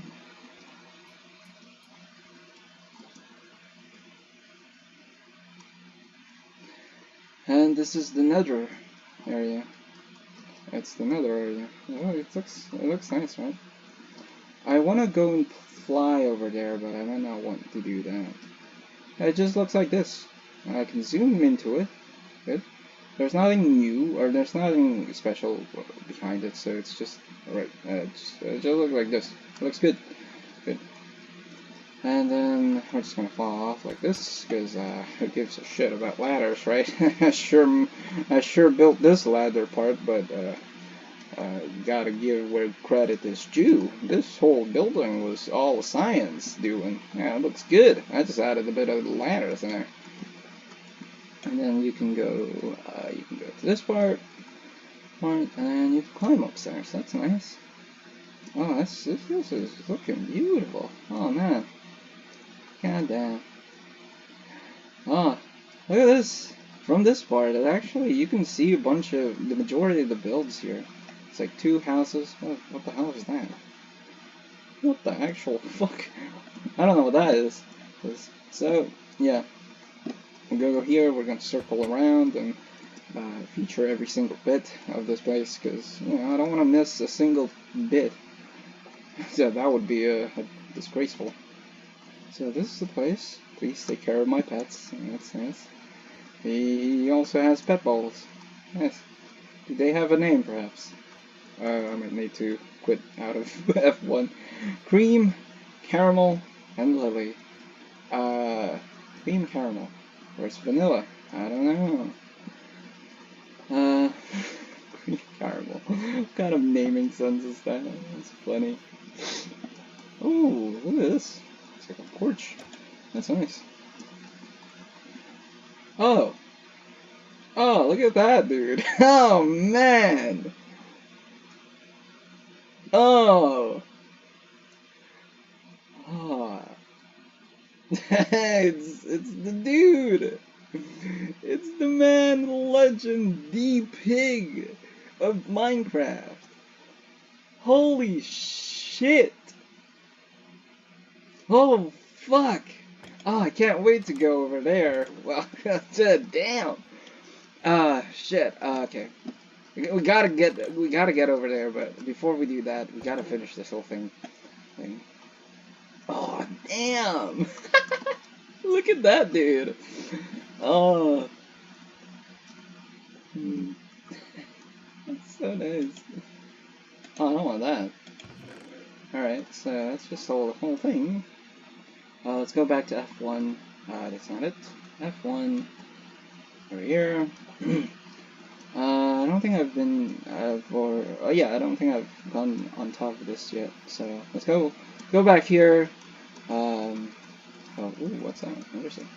And this is the nether area. It's the nether area. Oh, it looks nice, right? I want to go and fly over there, but I might not want to do that. It just looks like this. I can zoom into it. Good. There's nothing new, or there's nothing special behind it, so it's just alright. It just looks like this. It looks good. Good. And then we're just gonna fall off like this, because who gives a shit about ladders, right? I sure built this ladder part, but gotta give where credit is due. This whole building was all science doing. Yeah, it looks good. I just added a bit of ladders in there. And then you can go to this part, and then you can climb upstairs. That's nice. Oh, this is looking beautiful. Oh man. God damn. Oh, look at this. From this part, actually, you can see the majority of the builds here. It's like 2 houses. Oh, what the hell is that? What the actual fuck? I don't know what that is. So, yeah. We're gonna go here, we're gonna circle around and feature every single bit of this place, because, you know, I don't want to miss a single bit. So that would be disgraceful. So this is the place. Please take care of my pets. That's nice. He also has pet balls. Nice. Do they have a name, perhaps? I might need to quit out of F1. Cream, caramel, and Lily. Cream caramel. Where's vanilla? I don't know. Green caramel. What kind of naming sense is that? That's funny. Oh, look at this. It's like a porch. That's nice. Oh. Oh, look at that, dude. Oh, man. Oh. Oh. it's the dude. It's the man, the legend, the pig of Minecraft. Holy shit. Oh, fuck. Oh, I can't wait to go over there. Well, damn. Shit. Okay. We gotta get over there, but before we do that, we gotta finish this whole thing. Oh, damn. Look at that, dude. Oh. That's so nice. Oh, I don't want that. Alright, so that's just the whole thing. Let's go back to F1. That's not it. F1. Over here. I don't think I've been, yeah, I don't think I've gone on top of this yet. So let's go back here. Oh, ooh, what's that? Interesting.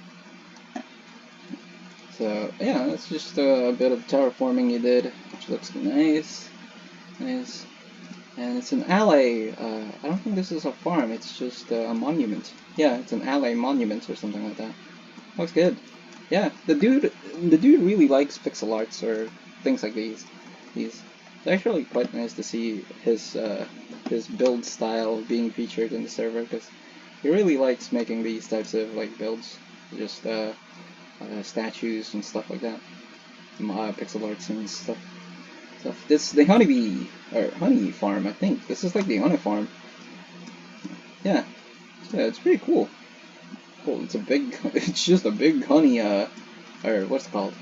So yeah, that's just a bit of terraforming you did, which looks nice, nice. And it's an alley. I don't think this is a farm. It's just a monument. Yeah, it's an alley monument or something like that. Looks good. Yeah, the dude really likes pixel arts or things like these. It's actually quite nice to see his build style being featured in the server, because he really likes making these types of like builds, just statues and stuff like that, pixel arts and stuff. This the honeybee or honey farm, I think. This is like the honey farm. Yeah, it's pretty cool. Cool. It's a big. It's just a big honey. Or what's it called?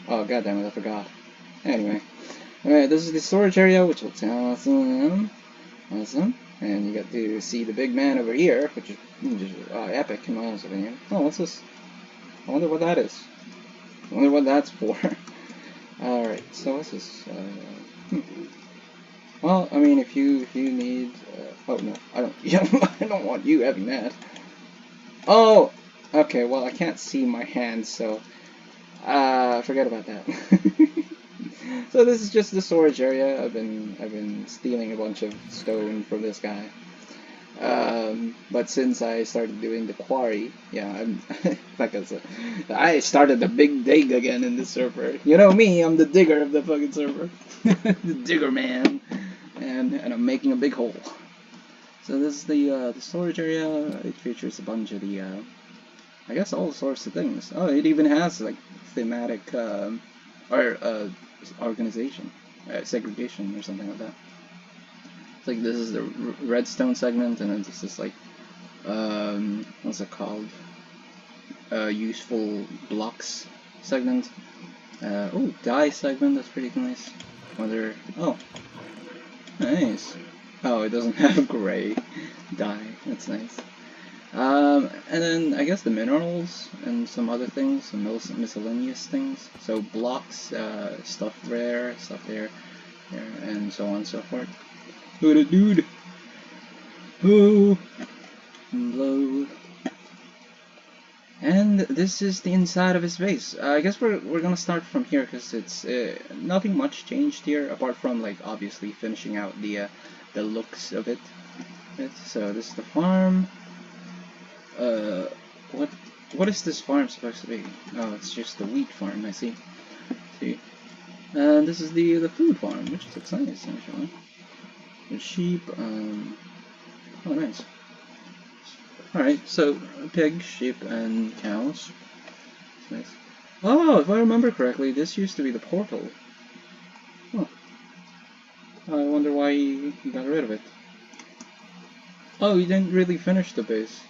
Oh, goddamn it, I forgot. Anyway, alright, this is the storage area, which looks awesome. Awesome. And you get to see the big man over here, which is just epic in my honest opinion. Oh, what's this? I wonder what that is. I wonder what that's for. Alright, so what's this? Well, I mean, if you need, oh no, I don't, I don't want you having that. Oh, okay, well, I can't see my hands, so, forget about that. So this is just the storage area. I've been stealing a bunch of stone from this guy. But since I started doing the quarry, yeah, I'm like I said, I started the big dig again in this server. You know me, I'm the digger of the fucking server, the digger man, and I'm making a big hole. So this is the storage area. It features a bunch of the I guess all sorts of things. Oh, it even has like thematic or organization, segregation or something like that. Like this is the redstone segment, and then this is like what's it called? Useful blocks segment. Oh, dye segment. That's pretty nice. Whether nice. Oh, it doesn't have gray dye. That's nice. And then I guess the minerals and some other things, some miscellaneous things. So blocks, stuff there, and so on and so forth. Look at it, dude. Oh, blow. And this is the inside of his base. I guess we're gonna start from here, because it's nothing much changed here apart from like obviously finishing out the looks of it. So this is the farm. What is this farm supposed to be? Oh, it's just the wheat farm. I see. And this is the food farm, which looks nice actually. The sheep. Oh, nice. Alright, so pig, sheep, and cows. That's nice. Oh, if I remember correctly, this used to be the portal. Huh. I wonder why he got rid of it. Oh, he didn't really finish the base.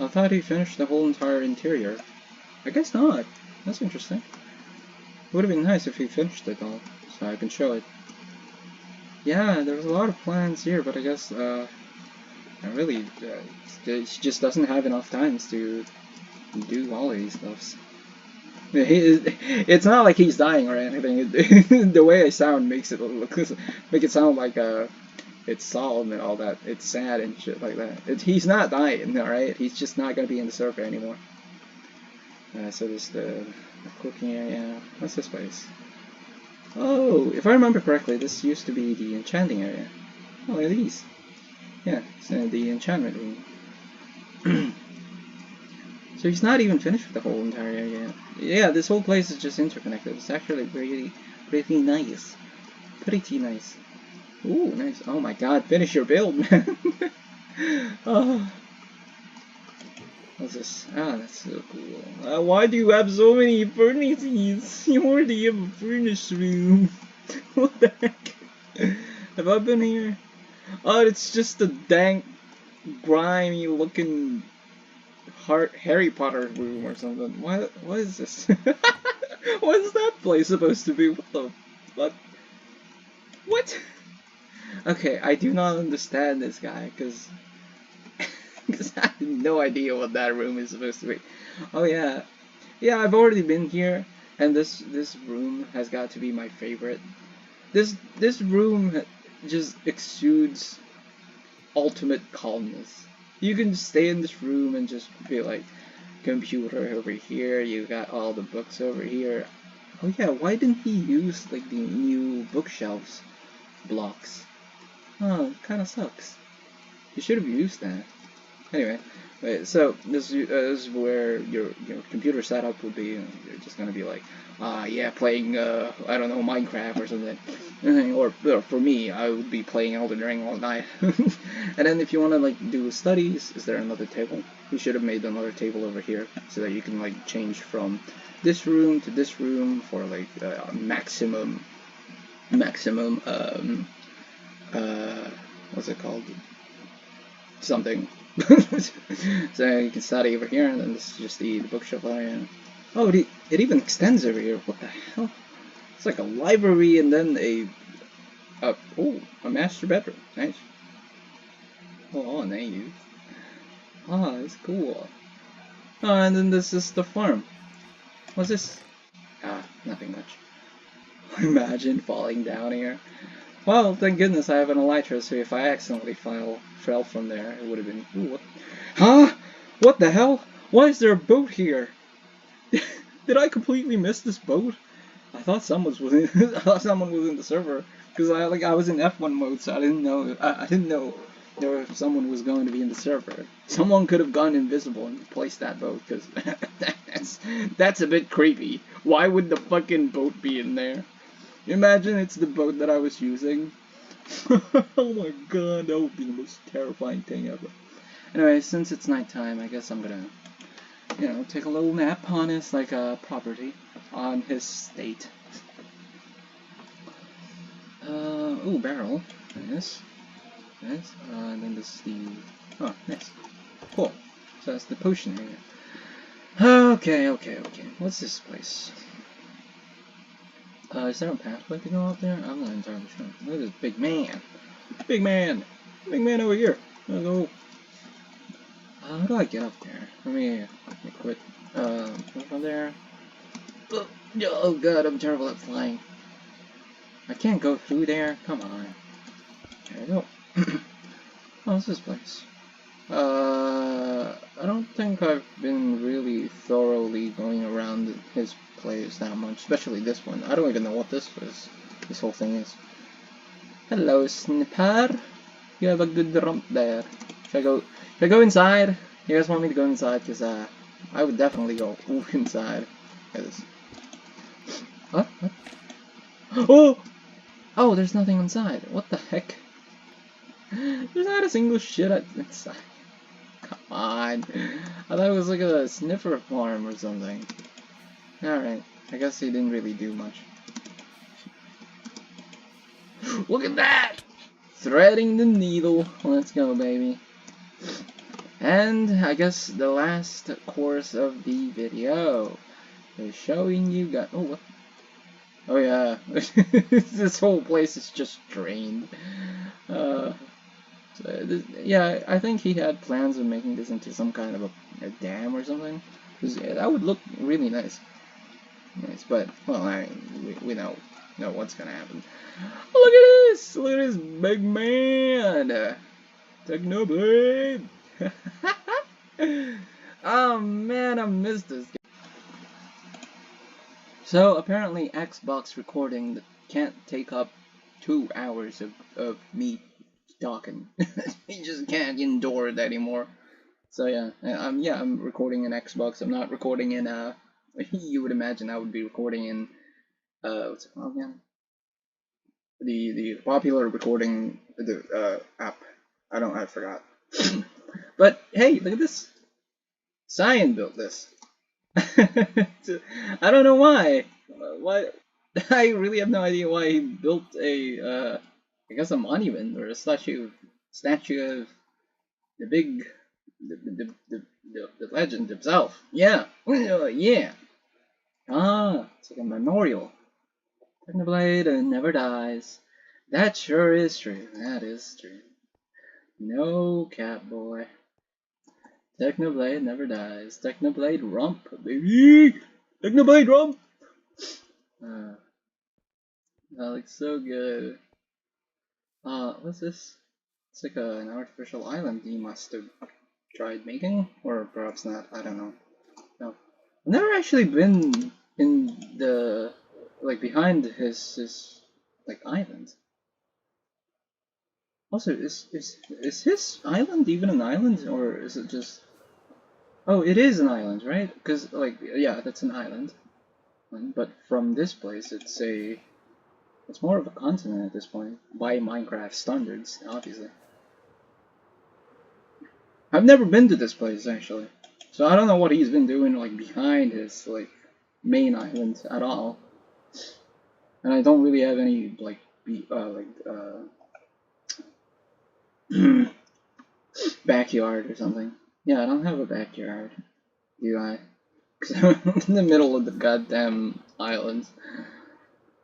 I thought he finished the whole entire interior. I guess not. That's interesting. It would have been nice if he finished it all, so I can show it. Yeah, there was a lot of plans here, but I guess, he just doesn't have enough time to do all of these stuffs. It's not like he's dying or anything. The way I sound makes it make it sound like it's solemn and all that. It's sad and shit like that. He's not dying, alright? He's just not gonna be in the server anymore. So there's the cooking area. What's this place? Oh, if I remember correctly, this used to be the enchanting area. Oh, look at these. Yeah, it's the enchantment room. So he's not even finished with the whole entire area. Yeah, this whole place is just interconnected. It's actually pretty nice. Pretty nice. Ooh, nice. Oh my god, finish your build, man. Oh. What's this? Ah, that's so cool. Why do you have so many furnaces? You already have a furnace room. What the heck? Have I been here? Oh, it's just a dank, grimy looking Harry Potter room or something. What is this? What is that place supposed to be? What the fuck? What? Okay, I do not understand this guy, because I have no idea what that room is supposed to be. Oh yeah. Yeah, I've already been here, and this room has got to be my favorite. This room just exudes ultimate calmness. You can stay in this room and just be like, computer over here, you got all the books over here. Oh yeah, why didn't he use like the new bookshelves blocks? Oh, kinda sucks. You should have used that. Anyway, so this is where your computer setup would be. You're just gonna be like, yeah, playing I don't know, Minecraft or something. Or for me, I would be playing Elden Ring all night. And then if you wanna like do studies, is there another table? You should have made another table over here so that you can like change from this room to this room for like maximum what's it called? Something. So you can study over here, and then this is just the bookshelf area. Oh, it even extends over here. What the hell? It's like a library and then a master bedroom. Nice. Oh, nice. Ah, it's cool. Oh, and then this is the farm. What's this? Ah, nothing much. Imagine falling down here. Well, thank goodness I have an elytra, so if I accidentally fell from there, it would have been... Ooh, what? Huh? What the hell? Why is there a boat here? Did I completely miss this boat? I thought someone was in, I thought someone was in the server, because I was in F1 mode, so I didn't know someone was going to be in the server. Someone could have gone invisible and placed that boat, because that's a bit creepy. Why would the fucking boat be in there? Imagine it's the boat that I was using. Oh my god, that would be the most terrifying thing ever. Anyway, since it's nighttime, I guess I'm gonna, take a little nap on his, property, on his state. Ooh, barrel. Nice. Nice. And then this is the, oh, nice. Cool. So that's the potion area. Okay. What's this place? Is there a pathway to go up there? I'm not entirely sure. Look at this big man. Big man! Big man over here! Hello. How do I get up there? Let me quit. From there. Oh god, I'm terrible at flying. I can't go through there. Come on. There we go. Oh, what's this place? I don't think I've been really thoroughly going around his place that much, especially this one. I don't even know what this whole thing is. Hello, Snipper. You have a good rump there. Should I go inside? You guys want me to go inside? Because, I would definitely go inside. Look at this. What? Oh! Oh, there's nothing inside. What the heck? There's not a single shit inside. Come on. I thought it was like a sniffer farm or something. Alright. I guess he didn't really do much. Look at that! Threading the needle. Let's go, baby. And I guess the last course of the video is showing you guys. Oh, what? Oh, yeah. This whole place is just drained. Yeah, I think he had plans of making this into some kind of a dam or something. Because yeah, that would look really nice. Nice, but well, we know what's gonna happen. Look at this! Look at this big man! Technoblade! Oh man, I missed this. So apparently Xbox recording can't take up 2 hours of me talking. You just can't endure it anymore. So yeah, I'm recording in Xbox. I'm not recording in you would imagine I would be recording in what's it called again? The popular recording the app. I forgot. But hey, look at this. Cyan built this. I don't know why. Why? I really have no idea why he built a I guess a monument or a statue of the big the legend himself. Yeah. Yeah. Ah, it's like a memorial. Technoblade never dies. That sure is true. That is true. No cap, boy. Technoblade never dies. Technoblade rump, baby! Technoblade rump! That looks so good. What's this? It's like an artificial island he must have tried making, or perhaps not. I don't know. No, I've never actually been in the behind his like island. Also, is his island even an island, or is it just? Oh, it is an island, right? Because like yeah, that's an island. But from this place, it's more of a continent at this point by Minecraft standards, obviously. I've never been to this place actually, so I don't know what he's been doing like behind his like main island at all, and I don't really have any backyard or something. Yeah, I don't have a backyard, do I? Cause I'm in the middle of the goddamn island.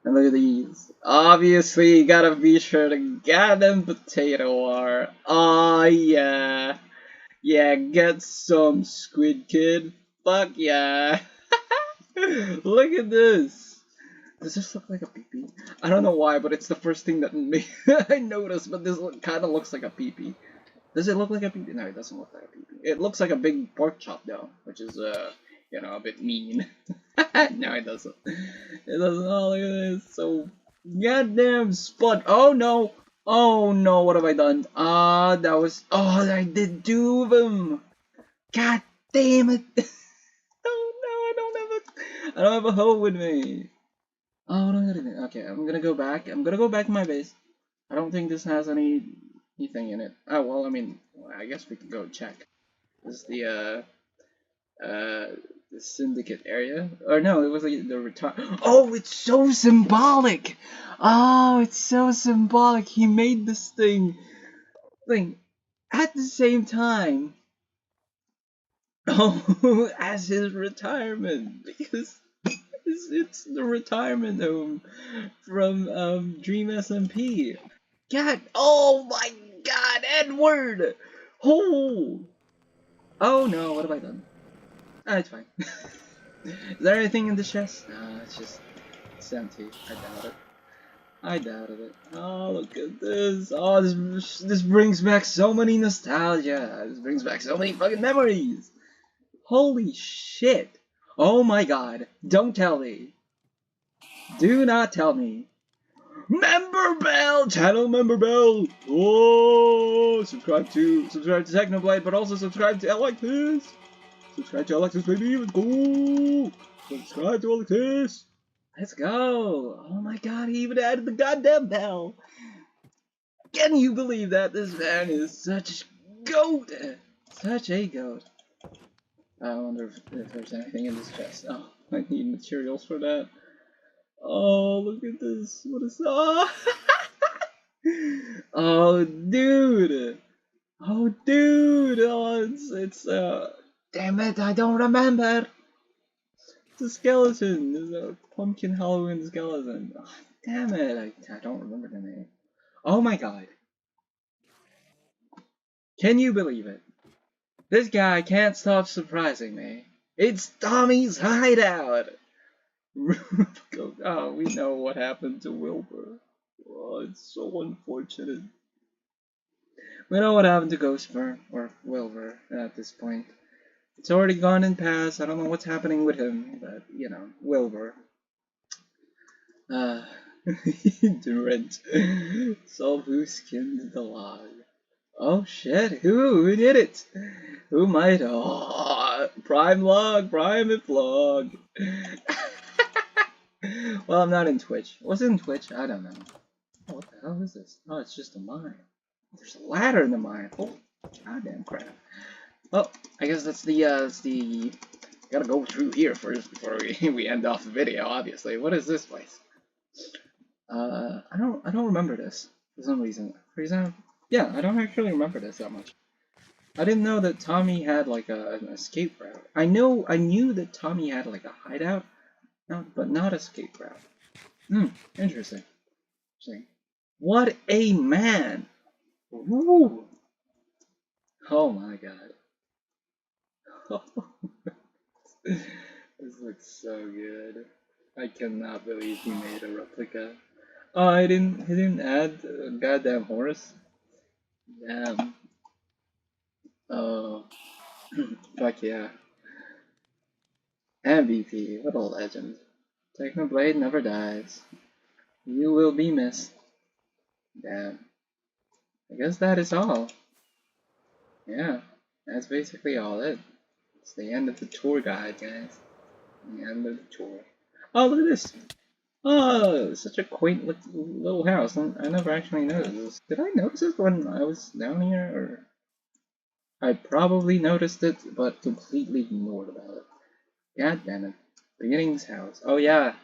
And look at these. Obviously, you gotta be sure the goddamn potato are. Oh yeah. Yeah, get some, Squid Kid. Fuck yeah. Look at this. Does this look like a pee-pee? I don't know why, but it's the first thing that I noticed, but this kind of looks like a pee-pee. Does it look like a pee-pee? No, it doesn't look like a pee-pee. It looks like a big pork chop, though, which is, a bit mean. No, it doesn't. It doesn't. Oh, look at this. So goddamn spud. Oh no. Oh no, what have I done? That was. Oh, I did 2 of them. God damn it. Oh no, I don't have a hoe with me. Oh, I don't got anything. Okay, I'm gonna go back. I'm gonna go back to my base. I don't think this has anything in it. Oh, well, I mean, I guess we can go check. This is the syndicate area. Or no, it was like the retire. Oh, it's so symbolic! Oh, it's so symbolic. He made this thing at the same time. Oh, as his retirement, because it's the retirement home from Dream SMP. God, oh my God, Edward! Oh, oh no, what have I done? Ah, it's fine. Is there anything in the chest? No, it's empty. I doubt it. I doubted it. Oh, look at this. Oh, this brings back so many nostalgia. This brings back so many fucking memories. Holy shit. Oh my God. Don't tell me. Do not tell me. Member bell, channel member bell. Oh, subscribe to Technoblade, but also subscribe to Alexis. Subscribe to Alexis, baby. Let's go. Subscribe to Alexis. Let's go. Oh my God, he even added the goddamn bell. Can you believe that? This man is such a goat. Such a goat. I wonder if there's anything in this chest. Oh, I need materials for that. Oh, look at this. What is that? Oh, dude. Oh, dude. Oh, it's damn it, I don't remember. It's a skeleton. It's a pumpkin Halloween skeleton. Oh, damn it, I don't remember the name. Oh my God. Can you believe it? This guy can't stop surprising me. It's Tommy's hideout! Oh, we know what happened to Wilbur. Oh, it's so unfortunate. We know what happened to Ghostbur, or Wilbur, at this point. It's already gone and passed. I don't know what's happening with him, but, you know, Wilbur. Uh, Durant. Solve who skinned the log. Oh shit, who did it? Who might? Oh, Prime Log, Prime it Vlog. Well, I'm not in Twitch. Was it in Twitch? I don't know. Oh, what the hell is this? Oh, it's just a mine. There's a ladder in the mine. Oh, goddamn crap. Well, I guess that's the. Gotta go through here first before we end off the video. Obviously, what is this place? I don't remember this for some reason. Yeah, I don't actually remember this that much. I didn't know that Tommy had like an escape route. I knew that Tommy had like a hideout, but not escape route. Interesting. What a man! Woo! Oh my god. This looks so good. I cannot believe he made a replica. Oh, he didn't add a goddamn horse? Damn. Oh. Fuck yeah. MVP, what a legend. Technoblade never dies. You will be missed. Damn. I guess that is all. Yeah, that's basically all it. It's the end of the tour guide, guys. The end of the tour. Oh, look at this! Oh, such a quaint little house. I never actually noticed this. Did I notice this when I was down here, or? I probably noticed it, but completely ignored about it. God damn it. Beginning's house. Oh yeah.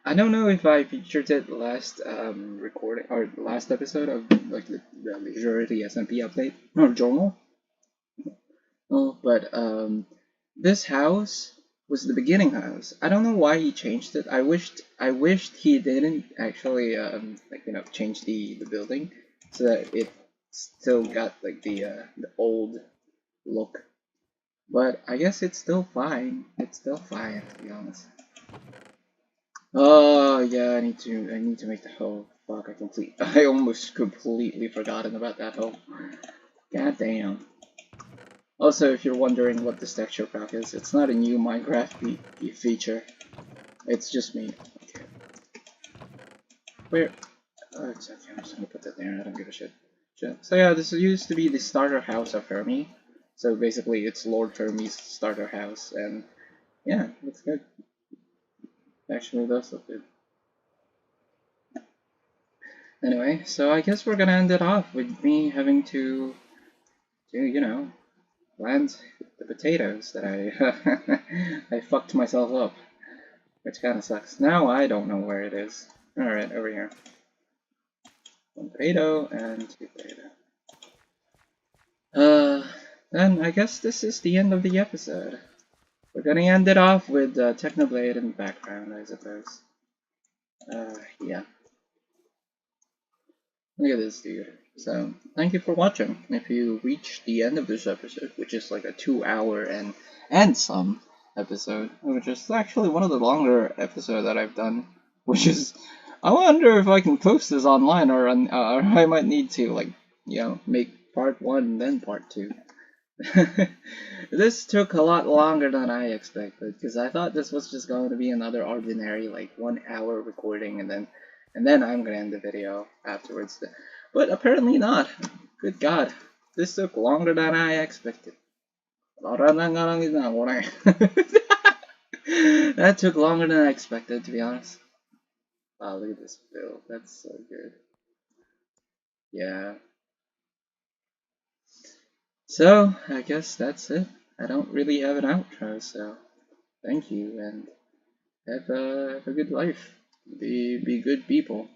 I don't know if I featured it last recording or last episode of like the Leisurity SMP update or journal. Oh, but this house was the beginning house. I don't know why he changed it. I wished he didn't actually like change the building so that it still got like the old look. But I guess it's still fine. It's still fine to be honest. Oh yeah, I need to make the hoe. Fuck, I almost completely forgotten about that hoe. God damn. Also, if you're wondering what this texture pack is, it's not a new Minecraft feature. It's just me. Okay. Where? Oh, it's okay. I'm just gonna put that there. I don't give a shit. So yeah, this used to be the starter house of Hermie. So basically, it's Lord Hermie's starter house, and yeah, it's good. Actually, does look good. Anyway, so I guess we're gonna end it off with me having to plant the potatoes that I fucked myself up, which kind of sucks. Now I don't know where it is. All right, over here. One potato and two potato. Then I guess this is the end of the episode. We're gonna end it off with Technoblade in the background, I suppose. Yeah. Look at this dude. So, thank you for watching. If you reach the end of this episode, which is like a 2 hour and some episode, which is actually one of the longer episodes that I've done, which is, I wonder if I can post this online or I might need to like, make part 1 then part 2. This took a lot longer than I expected, because I thought this was just going to be another ordinary like 1 hour recording and then I'm gonna end the video afterwards. But apparently not. Good God, this took longer than I expected. That took longer than I expected, to be honest. Wow, look at this build. That's so good. Yeah. So, I guess that's it. I don't really have an outro, so thank you, and have a good life. Be good people.